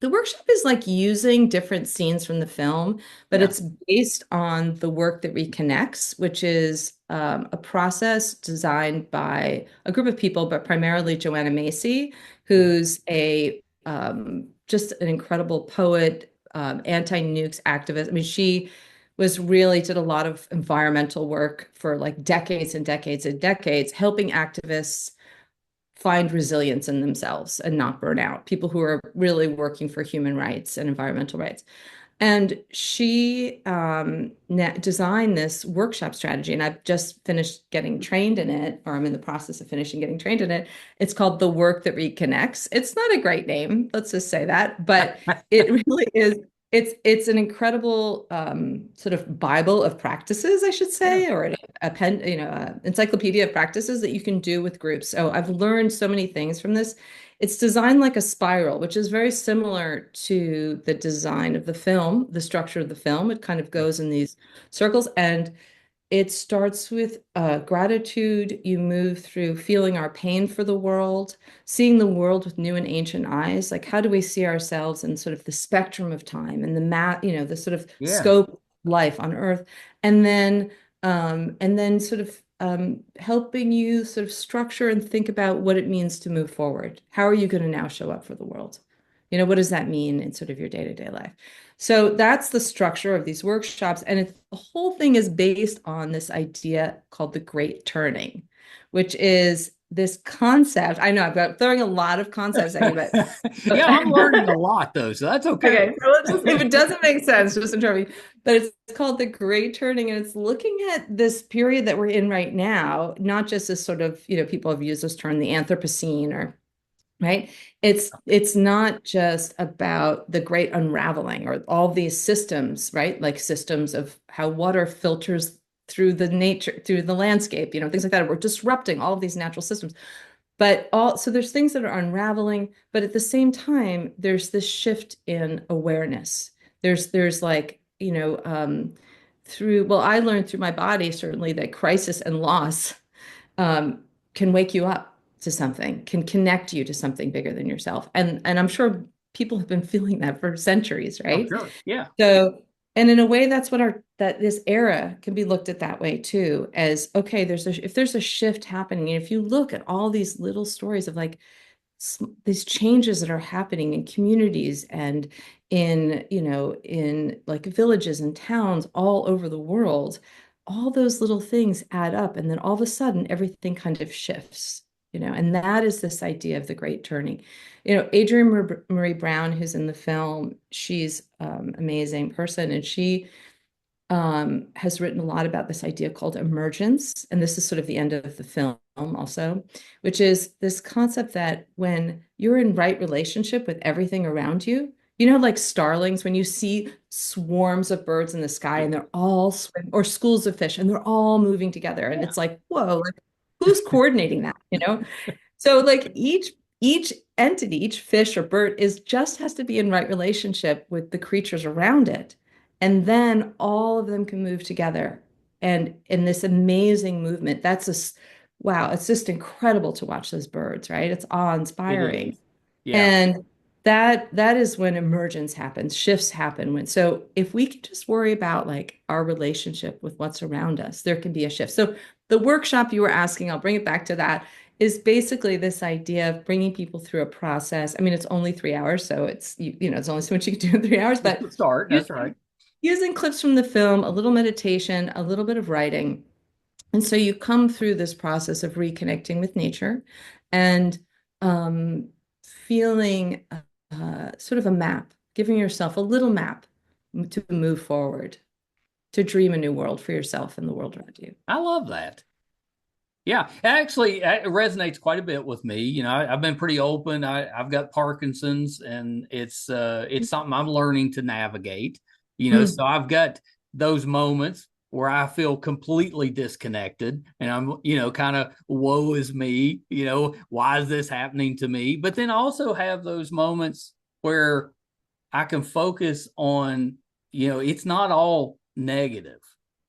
The workshop is like using different scenes from the film, but Yeah. it's based on the work that reconnects, which is a process designed by a group of people, but primarily Joanna Macy, who's a just an incredible poet, anti-nukes activist. I mean, she did a lot of environmental work for like decades and decades and decades, helping activists find resilience in themselves and not burn out, people who are really working for human rights and environmental rights. And she designed this workshop strategy, and I've just finished getting trained in it, or I'm in the process of finishing getting trained in it. It's called The Work That Reconnects. It's not a great name, let's just say that, but it really is. It's an incredible sort of Bible of practices, I should Yeah. say, or encyclopedia of practices that you can do with groups. So I've learned so many things from this. It's designed like a spiral, which is very similar to the design of the film, the structure of the film. It kind of goes in these circles, and it starts with gratitude. You move through feeling our pain for the world, seeing the world with new and ancient eyes. Like, how do we see ourselves in sort of the spectrum of time and the sort of Yeah. scope of life on Earth, and then sort of helping you sort of structure and think about what it means to move forward. How are you going to now show up for the world? What does that mean in sort of your day-to-day life? So that's the structure of these workshops. And the whole thing is based on this idea called the Great Turning, which is this concept. I know I've got throwing a lot of concepts at you, but Yeah, I'm learning a lot though, so that's okay. okay. So if it doesn't make sense, just interrupt me. But it's called the Great Turning, and it's looking at this period that we're in right now, not just as sort of, people have used this term, the Anthropocene, or right? It's not just about the great unraveling or all these systems, right? Like systems of how water filters through through the landscape, things like that. We're disrupting all of these natural systems. So there's things that are unraveling, but at the same time, there's this shift in awareness. There's like, I learned through my body, certainly, that crisis and loss um, can wake you up to something, can connect you to something bigger than yourself. And I'm sure people have been feeling that for centuries, Oh, right? sure. Yeah. So, and in a way, that's that this era can be looked at that way too, as okay, if there's a shift happening, and if you look at all these little stories of like these changes that are happening in communities and in like villages and towns all over the world, all those little things add up, and then all of a sudden everything kind of shifts, and that is this idea of the great turning. Adrienne Marie Brown, who's in the film, she's amazing person, and she has written a lot about this idea called emergence. And this is sort of the end of the film also, which is this concept that when you're in right relationship with everything around you, like starlings, when you see swarms of birds in the sky and they're all or schools of fish and they're all moving together. And Yeah. it's like, whoa, who's coordinating that, you know? So like each entity, each fish or bird is just has to be in right relationship with the creatures around it. And then all of them can move together. And in this amazing movement, wow, it's just incredible to watch those birds, right? It's It awe-inspiring. is. Yeah. And that is when emergence happens, shifts happen. So if we can just worry about like our relationship with what's around us, there can be a shift. So the workshop you were asking, I'll bring it back to that, is basically this idea of bringing people through a process. I mean, it's only 3 hours, so it's only so much you can do in 3 hours, It's but the start. That's right. using clips from the film, a little meditation, a little bit of writing. And so you come through this process of reconnecting with nature and um, feeling sort of a map, giving yourself a little map to move forward, to dream a new world for yourself and the world around you. I love that. Yeah, actually, it resonates quite a bit with me. I've been pretty open. I've got Parkinson's, and it's something I'm learning to navigate. So Mm. I've got those moments where I feel completely disconnected, and I'm kind of woe is me. Why is this happening to me? But then I also have those moments where I can focus on, it's not all negative.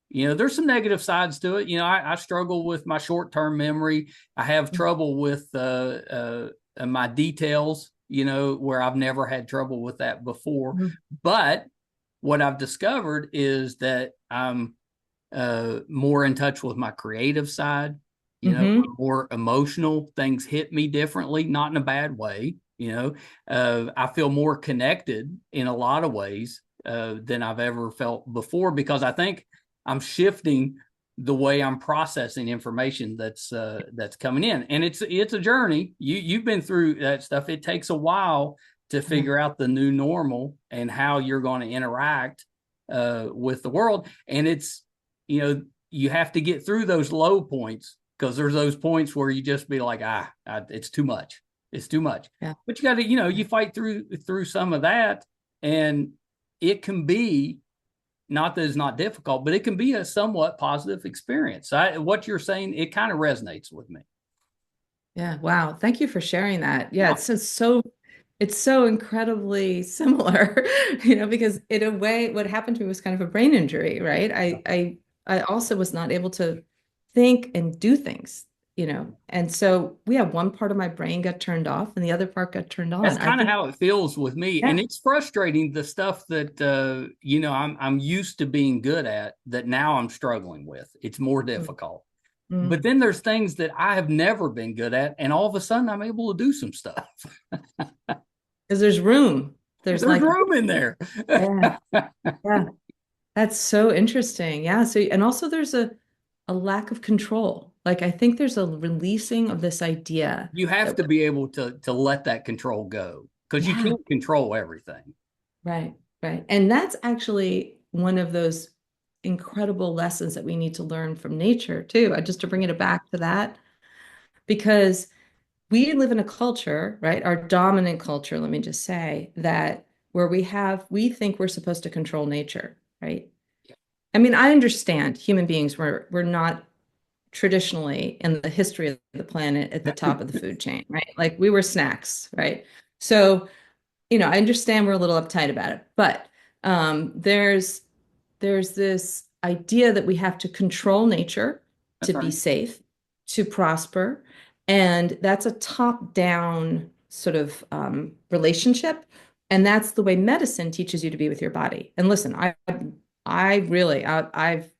There's some negative sides to it. I struggle with my short-term memory. I have trouble with my details, where I've never had trouble with that before. Mhm. But what I've discovered is that I'm more in touch with my creative side, Mhm. more emotional. Things hit me differently, not in a bad way. I feel more connected in a lot of ways than I've ever felt before, because I think I'm shifting the way I'm processing information that's coming in, and it's a journey. You've been through that stuff. It takes a while to Yeah. figure out the new normal and how you're going to interact with the world, and it's you have to get through those low points, because there's those points where you just be like, it's too much. It's too much. Yeah. But you got to, you fight through some of that, and it can be, not that it's not difficult, but it can be a somewhat positive experience. What you're saying, it kind of resonates with me. Yeah. Wow. Thank you for sharing that. Yeah, Yeah, it's so incredibly similar, because in a way, what happened to me was kind of a brain injury, right? yeah. I also was not able to think and do things, and so we have one part of my brain got turned off and the other part got turned That's on. I kind of think, how it feels with me, yeah. and it's frustrating, the stuff that I'm used to being good at that now I'm struggling with. It's more difficult. But Mm. then there's things that I have never been good at, and all of a sudden I'm able to do some stuff. Because there's room. There's There's like, room in there. yeah, yeah. That's so interesting. Yeah. So, and also there's a lack of control. Like, I think there's a releasing of this idea You have that, to be able to let that control go, because you yeah, can't control everything. right, right. And that's actually one of those incredible lessons that we need to learn from nature too. Just to bring it back to that, because we live in a culture, right? Our dominant culture, let me just say that where we think we're supposed to control nature, right? I mean, I understand human beings were not traditionally in the history of the planet at the top of the food chain, right? Like we were snacks, right? So, I understand we're a little uptight about it, but there's this idea that we have to control nature to That's be right. safe, to prosper, and that's a top-down sort of relationship, and that's the way medicine teaches you to be with your body. And listen, I really, I've,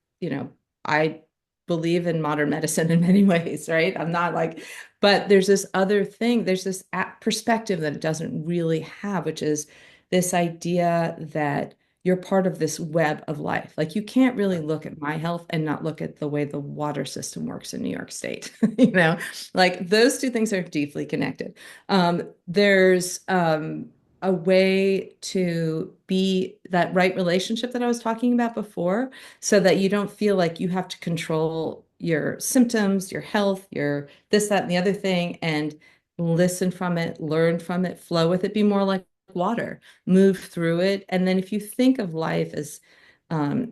I believe in modern medicine in many ways, right? I'm not like, but there's this other thing, there's this perspective that it doesn't really have, which is this idea that you're part of this web of life. Like you can't really look at my health and not look at the way the water system works in New York State. Like those two things are deeply connected. There's a way to be that right relationship that I was talking about before, so that you don't feel like you have to control your symptoms, your health, your this, that, and the other thing, and listen from it, learn from it, flow with it, be more like water, move through it. And then if you think of life as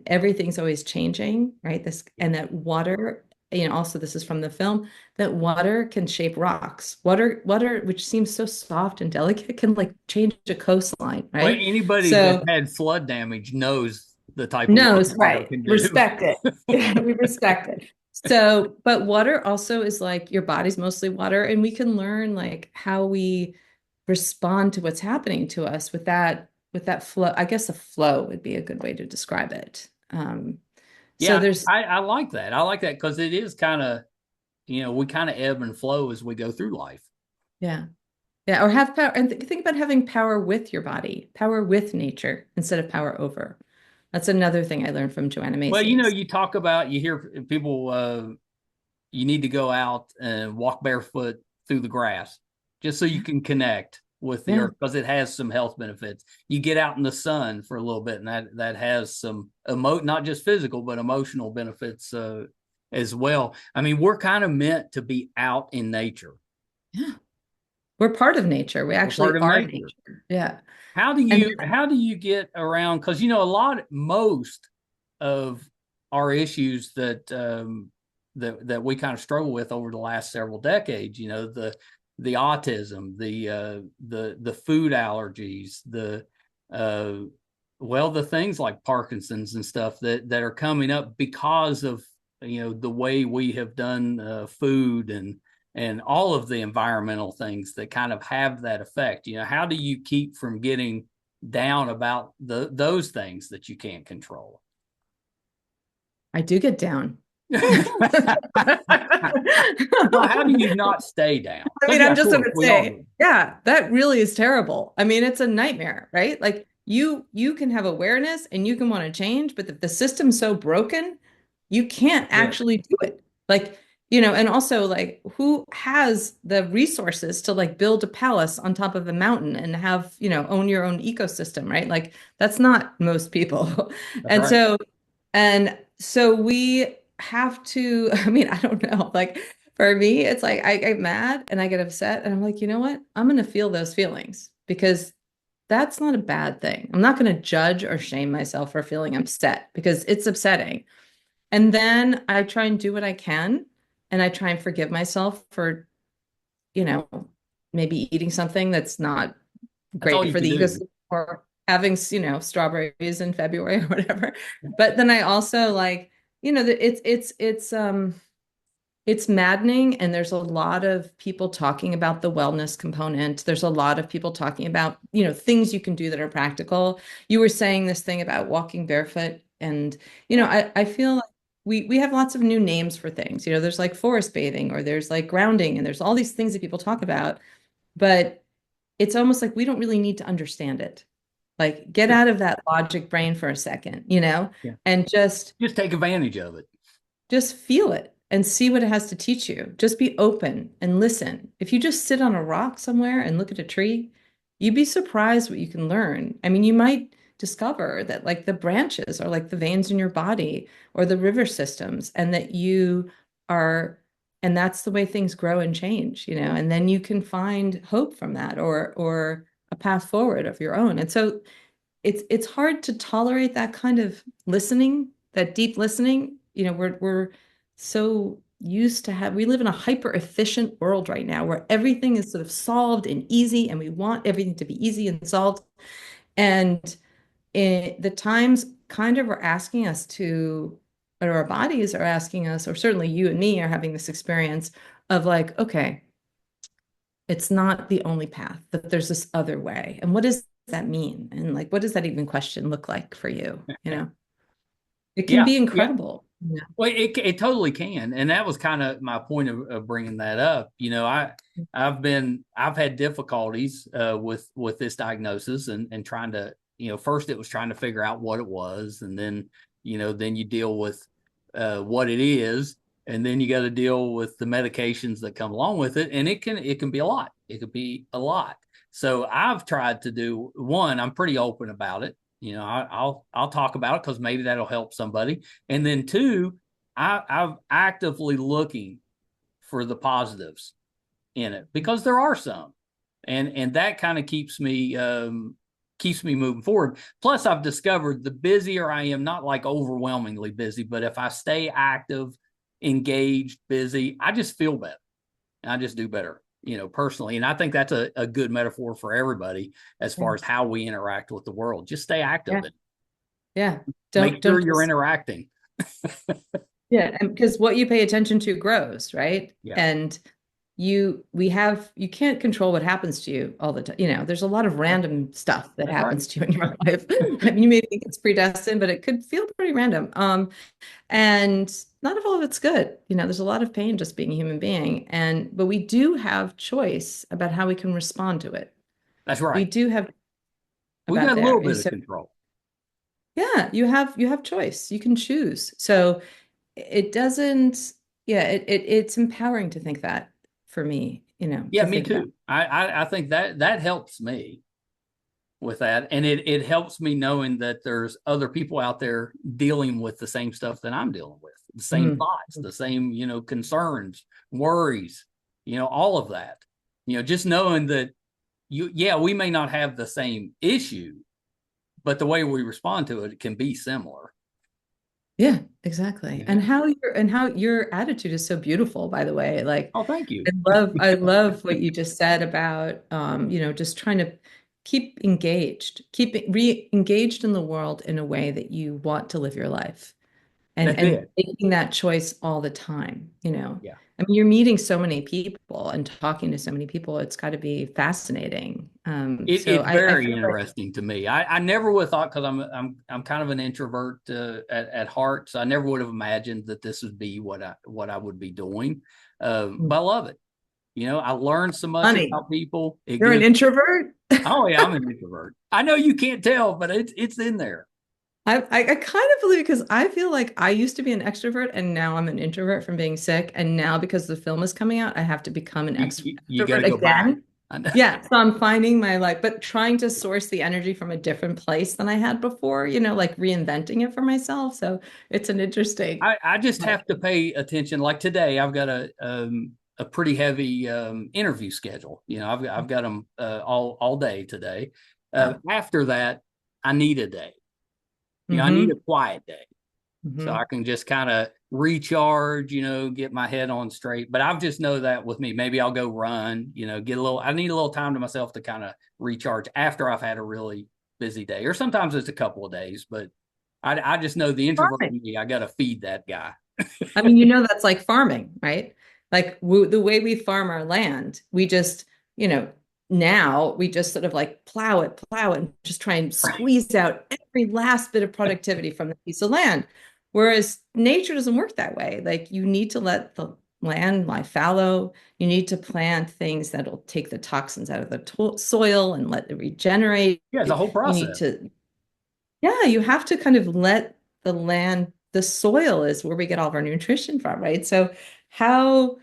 everything's always changing, right? This and that water also this is from the film, that water can shape rocks. Water, which seems so soft and delicate, can like change a coastline, Well, right? anybody that So had flood damage knows the type of work knows, water right? can do. Respect it. Yeah, we respect it. So, but water also is like your body's mostly water, and we can learn like how we respond to what's happening to us with that flow. I guess a flow would be a good way to describe it. So Yeah, there's I like that. I like that because it is kind of, we kind of ebb and flow as we go through life. yeah. Yeah, or have power and think about having power with your body, power with nature instead of power over. That's another thing I learned from Joanna Well, Macy's. you hear people, you need to go out and walk barefoot through the grass just so you can connect with the Yeah. earth because it has some health benefits. You get out in the sun for a little bit, and that has some not just physical but emotional benefits as well. I mean, we're kind of meant to be out in nature. Yeah. We're part of nature. We We're part actually of are nature. nature. Yeah. How do And you get around? Because most of our issues that we kind of struggle with over the last several decades, the autism, the food allergies, the things like Parkinson's and stuff that are coming up because of the way we have done food and all of the environmental things that kind of have that effect. How do you keep from getting down about those things that you can't control? I do get down. Well, how do you not stay down? I Because mean, yeah, I'm of just going course to we all say, do. yeah, that really is terrible. I mean, it's a nightmare, right? Like you can have awareness and you can want to change, but if the system's so broken, you can't Yeah, actually do it. Like, and also like who has the resources to like build a palace on top of a mountain and have, own your own ecosystem, right? Like that's not most people. that's And right. so we have to, I mean, I don't know, like for me, it's like I get mad and I get upset, and I'm like, you know what? I'm going to feel those feelings because that's not a bad thing. I'm not going to judge or shame myself for feeling upset because it's upsetting. And then I try and do what I can, and I try and forgive myself for, you know, maybe eating something that's not That's all great you for can the do. ecosystem or having, strawberries in February or whatever. But then I also like, it's maddening, and there's a lot of people talking about the wellness component. There's a lot of people talking about, things you can do that are practical. You were saying this thing about walking barefoot, and I feel like we have lots of new names for things. There's like forest bathing, or there's like grounding, and there's all these things that people talk about, but it's almost like we don't really need to understand it. Like get Sure. out of that logic brain for a second, Yeah. and Just take advantage of it. just feel it and see what it has to teach you. Just be open and listen. If you just sit on a rock somewhere and look at a tree, you'd be surprised what you can learn. I mean, you might discover that like the branches are like the veins in your body or the river systems, and that you are, and that's the way things grow and change, and then you can find hope from that, or a path forward of your own. And so it's hard to tolerate that kind of listening, that deep listening. We're so used to we live in a hyper efficient world right now where everything is sort of solved and easy, and we want everything to be easy and solved. And the times kind of are asking us to, or our bodies are asking us, or certainly you and me are having this experience of like, okay, it's not the only path, that there's this other way. And what does that mean? And like, what does that even question look like for you? It can Yeah, be yeah. incredible. Yeah. Well, it totally can, and that was kind of my point of bringing that up. I've had difficulties with this diagnosis and trying to, first it was trying to figure out what it was, and then then you deal with what it is, and then you got to deal with the medications that come along with it, and it can be a lot. It could be a lot. So I've tried to do one. I'm pretty open about it. I'll talk about it because maybe that'll help somebody. And then two, I'm actively looking for the positives in it because there are some, and that kind of keeps me moving forward. Plus, I've discovered the busier I am, not like overwhelmingly busy, but if I stay active engaged, busy, I just feel better. I just do better, personally. And I think that's a good metaphor for everybody as far as how we interact with the world. Just stay active. Yeah. Make sure you're interacting. Yeah, and because what you pay attention to grows, right? Yeah. And you can't control what happens to you all the time. There's a lot of random stuff that happens to you in your life. I mean, you may think it's predestined, but it could feel pretty random. And not all of it's good. There's a lot of pain just being a human being. But we do have choice about how we can respond to it. That's right. We do have we got a little bit of control. Yeah, you have choice. You can choose. So it doesn't, it's empowering to think that for me, Yeah, me too. I think that helps me with that. And it helps me knowing that there's other people out there dealing with the same stuff that I'm dealing with, the same thoughts, the same, concerns, worries, all of that, just knowing that we may not have the same issue, but the way we respond to it can be similar. Yeah, exactly. Yeah. And how your attitude is so beautiful, by the way. Like, oh, thank you. I love what you just said about just trying to keep re-engaged in the world in a way that you want to live your life. And making that choice all the time, Yeah. I mean, you're meeting so many people and talking to so many people. It's got to be fascinating. It's very interesting to me. I never would have thought, because I'm kind of an introvert at heart, so I never would have imagined that this would be what I would be doing. But I love it. I learned so much about people. You're an introvert? Oh yeah, I'm an introvert. I know you can't tell, but it's in there. I kind of believe it, because I feel like I used to be an extrovert and now I'm an introvert from being sick. And now, because the film is coming out, I have to become an extrovert you gotta go again. Back. Yeah. So I'm finding but trying to source the energy from a different place than I had before, like reinventing it for myself. So it's an interesting. I just have to pay attention. Like today, I've got a pretty heavy interview schedule. I've got them all day today. After that, I need a day. I need a quiet day. So I can just kind of recharge, get my head on straight. But I just know that with me, maybe I'll go run, I need a little time to myself to kind of recharge after I've had a really busy day. Or sometimes it's a couple of days, but I just know the introvert in me, I got to feed that guy. I mean, that's like farming, right? Like the way we farm our land, we just, now we just sort of like plow it and just try and squeeze out every last bit of productivity from the piece of land. Whereas nature doesn't work that way. Like, you need to let the land lie fallow. You need to plant things that'll take the toxins out of the soil and let it regenerate. Yeah, it's a whole process. You have to kind of let the land, the soil is where we get all of our nutrition from, right? So how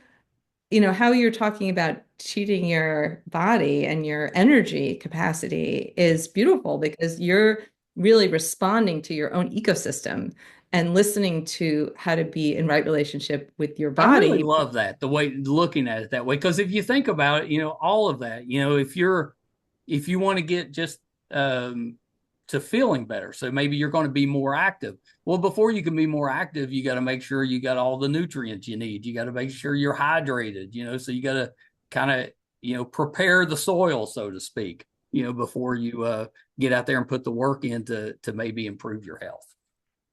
you're talking about cheating your body and your energy capacity is beautiful, because you're really responding to your own ecosystem and listening to how to be in right relationship with your body. I really love that, the way looking at it that way, because if you think about it, all of that, if you want to get just to feeling better, so maybe you're going to be more active. Well, before you can be more active, you got to make sure you got all the nutrients you need. You got to make sure you're hydrated, so you got to kind of, prepare the soil, so to speak, before you get out there and put the work in to maybe improve your health.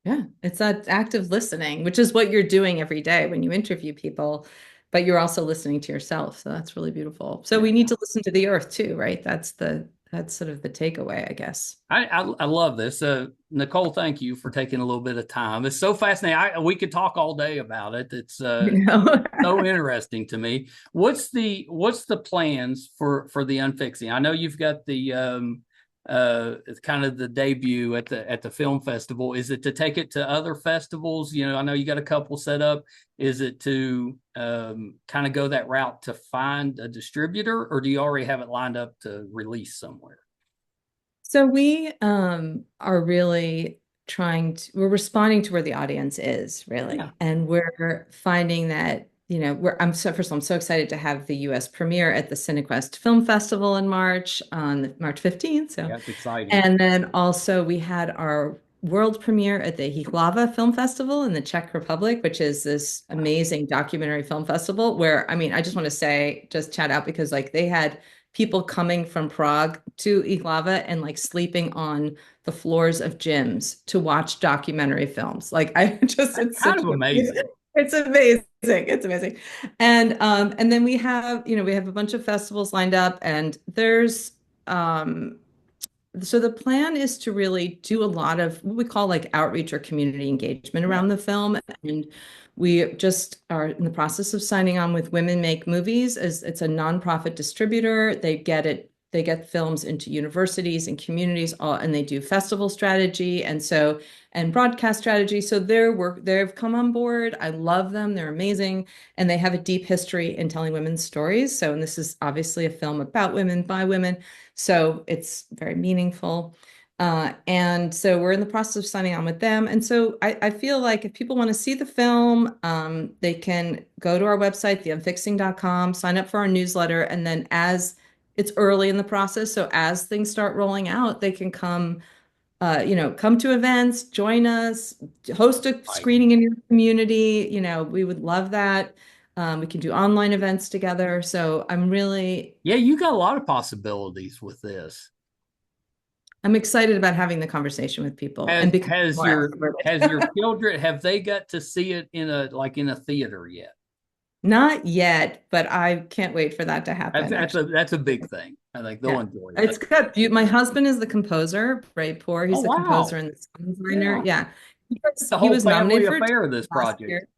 Yeah, it's that active listening, which is what you're doing every day when you interview people, but you're also listening to yourself. So that's really beautiful. So we need to listen to the earth too, right? That's sort of the takeaway, I guess. I love this. Nicole, thank you for taking a little bit of time. It's so fascinating. We could talk all day about it. It's so interesting to me. What's the plans for the Unfixing? I know you've got the kind of the debut at the film festival. Is it to take it to other festivals? I know you got a couple set up. Is it to kind of go that route to find a distributor, or do you already have it lined up to release somewhere? So we are really we're responding to where the audience is, really. Yeah. And we're finding that, first of all, I'm so excited to have the US premiere at the CINEQUEST Film Festival in March, on March 15th. So that's exciting. And then also we had our world premiere at the Jihlava Film Festival in the Czech Republic, which is this amazing documentary film festival where, I mean, I just want to say, just chat out because like they had people coming from Prague to Jihlava and like sleeping on the floors of gyms to watch documentary films. Like I just, That's it's kind such of a, amazing. it's amazing. It's amazing. And then we have, we have a bunch of festivals lined up and there's, so the plan is to really do a lot of what we call like outreach or community engagement Yeah. around the film. And we just are in the process of signing on with Women Make Movies as it's a nonprofit distributor. They get films into universities and communities, and they do festival strategy and broadcast strategy. So they've come on board. I love them. They're amazing. And they have a deep history in telling women's stories. So, and this is obviously a film about women by women. So it's very meaningful. And so we're in the process of signing on with them. And so I feel like if people want to see the film, they can go to our website, theunfixing.com, sign up for our newsletter. And then as it's early in the process, so as things start rolling out, they can come to events, join us, host a Right. screening in your community. We would love that. We can do online events together. So Yeah, you got a lot of possibilities with this. I'm excited about having the conversation with people Has and becoming has more your has your extroverted. children, have they got to see it in a theater yet? Not yet, but I can't wait for that to That's happen, that's actually. a that's a big thing. I think they'll Yeah. enjoy that. It's good. My husband is the composer, Ray Poor. Oh He's the composer wow. and the sound designer. Yeah. Yeah. The He whole was family nominated for a affair, this last project. year.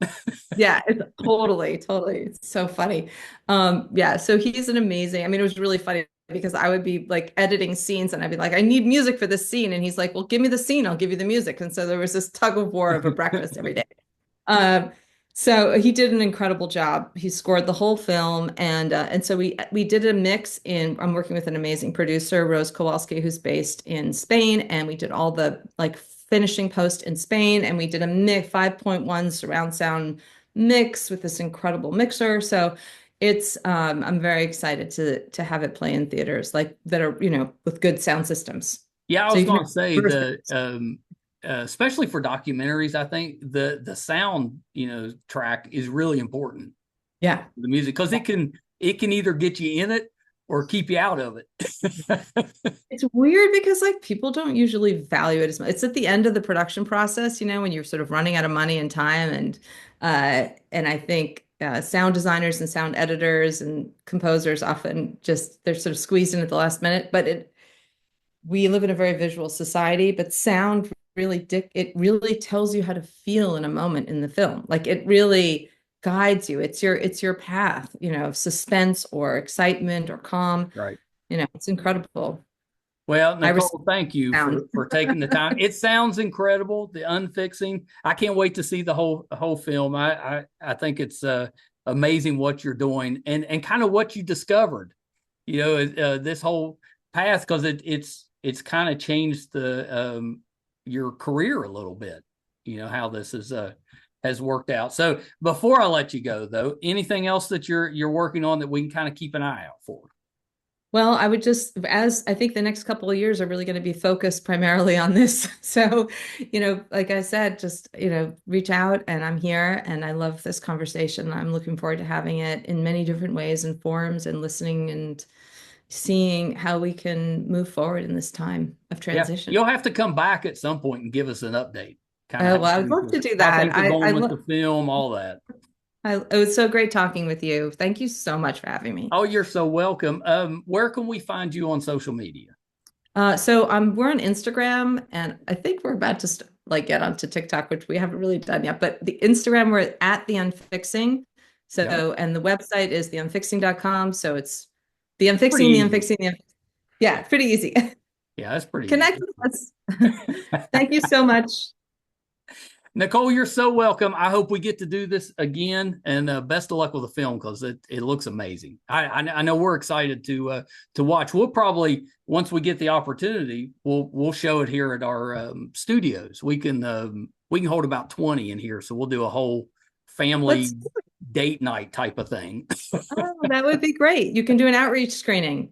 Yeah, it's totally. It's so funny. Yeah, so he's an amazing. I mean, it was really funny because I would be like editing scenes and I'd be like, I need music for this scene. And he's like, well, give me the scene, I'll give you the music. And so there was this tug of war over breakfast every day. Um, so he did an incredible job. He scored the whole film, and so we did a mix in. I'm working with an amazing producer, Rose Kowalski, who's based in Spain, and we did all the like finishing post in Spain, and we did a mix 5.1 surround sound mix with this incredible mixer. So it's I'm very excited to have it play in theaters like that are with good sound systems. Yeah, I So was you can going to say reverse the it. especially for documentaries, I think the sound track is really important. Yeah. The music, because it can either get you in it or keep you out of it. It's weird because like people don't usually value it as much. It's at the end of the production process, when you're sort of running out of money and time and I think sound designers and sound editors and composers often just they're sort of squeezed in at the last minute. But we live in a very visual society, but sound it really tells you how to feel in a moment in the film. Like it really guides you. It's your path, of suspense or excitement or calm. Right. It's incredible. Well, I respect Nicole, thank you sound. for taking the time. It sounds incredible, the unfixing. I can't wait to see the whole film. I think it's amazing what you're doing and kind of what you discovered. This whole path, because it's kind of changed the your career a little bit. How this has worked out. So before I let you go, though, anything else that you're working on that we can kind of keep an eye out for? Well, I would just, as I think the next couple of years are really going to be focused primarily on this. So, like I said, just, reach out and I'm here and I love this conversation. I'm looking forward to having it in many different ways and forms and listening and seeing how we can move forward in this time of Yeah, transition. you'll have to come back at some point and give us an update. Kind of Well, I would love to do how that. things are going with the film, all that. It was so great talking with you. Thank you so much for having me. Oh, you're so welcome. Where can we find you on social media? So we're on Instagram, and I think we're about to like get onto TikTok, which we haven't really done yet. But the Instagram, we're at the Unfixing. Yeah, So, and the website is theunfixing.com. So it's the pretty Unfixing, the easy. Unfixing, yeah, pretty easy. Yeah, that's pretty Connect easy. with us. Thank you so much. Nicole, you're so welcome. I hope we get to do this again, and best of luck with the film because it looks amazing. I know we're excited to watch. We'll probably once we get the opportunity, we'll show it here at our studios. We can hold about 20 in here, so we'll do a whole family Let's date night type of thing. Oh, that would be great. You can do an outreach screening.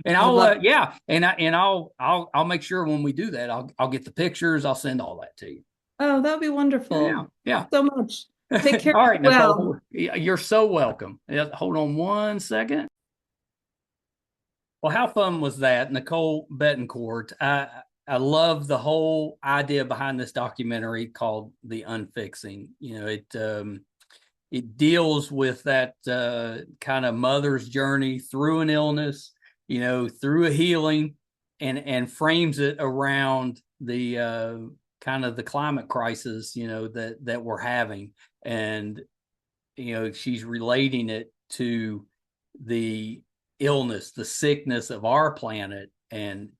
And I would I'll love. yeah, and I'll make sure when we do that, I'll get the pictures. I'll send all that to you. Oh, that would be Yeah, wonderful. yeah. So much. Take care. All right, Well, Nicole. You're so welcome. Hold on one second. Well, how fun was that, Nicole Betancourt? I love the whole idea behind this documentary called "The Unfixing." It deals with that kind of mother's journey through an illness, through a healing, and frames it around the kind of the climate crisis, that we're having, and she's relating it to the illness, the sickness of our planet, and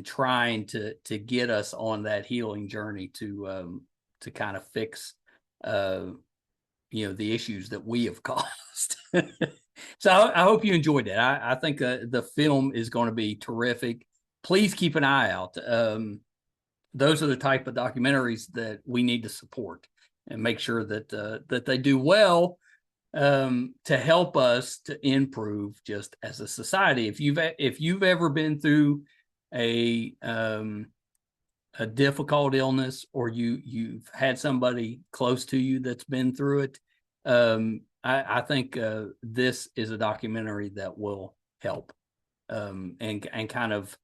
trying to get us on that healing journey to kind of fix the issues that we have caused. So I hope you enjoyed it. I think the film is going to be terrific. Please keep an eye out. Those are the type of documentaries that we need to support and make sure that they do well, to help us to improve just as a society. If you've ever been through a difficult illness, or you've had somebody close to you that's been through it, I think this is a documentary that will help, and kind of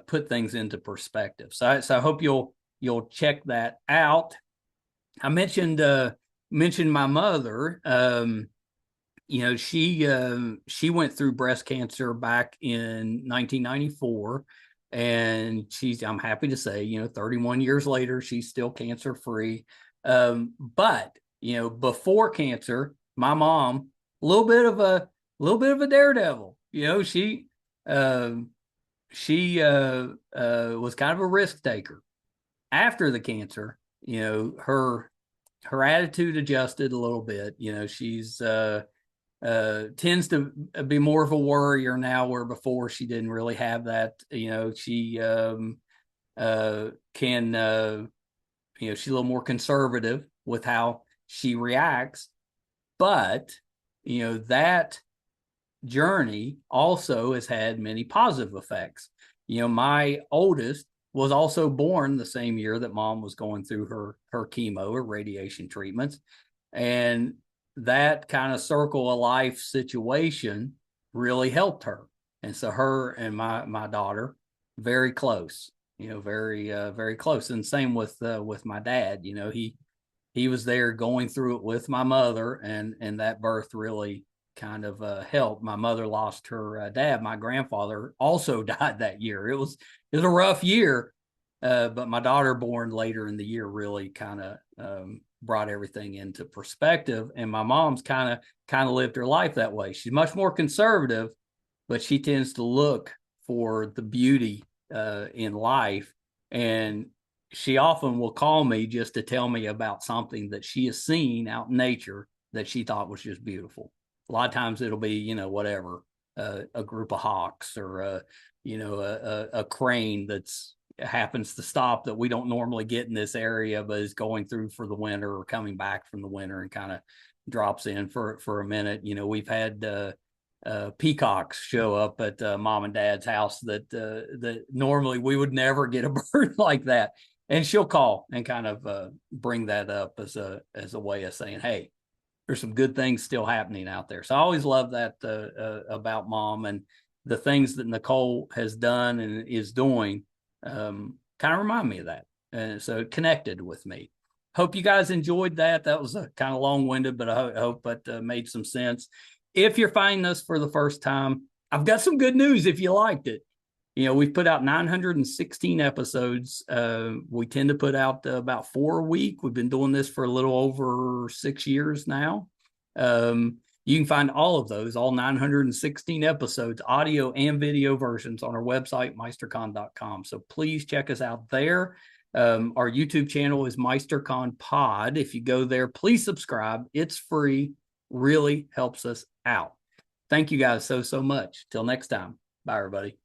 put things into perspective. So I hope you'll check that out. I mentioned my mother. She went through breast cancer back in 1994, and I'm happy to say, 31 years later, she's still cancer free. But before cancer, my mom, a little bit of a daredevil. She was kind of a risk taker. After the cancer, her attitude adjusted a little bit. She's tends to be more of a worrier now, where before she didn't really have that. She can she's a little more conservative with how she reacts, but that journey also has had many positive effects. My oldest was also born the same year that mom was going through her chemo or radiation treatments, and that kind of circle of life situation really helped her. And so her and my daughter, very close, very close. And same with my dad. He was there going through it with my mother, and that birth really kind of helped. My mother lost her dad. My grandfather also died that year. It was a rough year, but my daughter, born later in the year, really kind of brought everything into perspective. And my mom's kind of lived her life that way. She's much more conservative, but she tends to look for the beauty in life. And she often will call me just to tell me about something that she has seen out in nature that she thought was just beautiful. A lot of times it'll be, whatever, a group of hawks, or a crane that's happens to stop that we don't normally get in this area, but is going through for the winter or coming back from the winter and kind of drops in for a minute. We've had peacocks show up at mom and dad's house that normally we would never get a bird like that. And she'll call and kind of bring that up as a way of saying, hey, there's some good things still happening out there. So I always love that about mom, and the things that Nicole has done and is doing kind of remind me of that. And so it connected with me. Hope you guys enjoyed that. That was a kind of long-winded, but I hope it made some sense. If you're finding this for the first time, I've got some good news if you liked it. We've put out 916 episodes. We tend to put out about 4 a week. We've been doing this for a little over 6 years now. You can find all of those, all 916 episodes, audio and video versions, on our website, meistercon.com. So please check us out there. Our YouTube channel is MeisterCon Pod. If you go there, please subscribe. It's free. Really helps us out. Thank you guys so much. Till next time. Bye, everybody.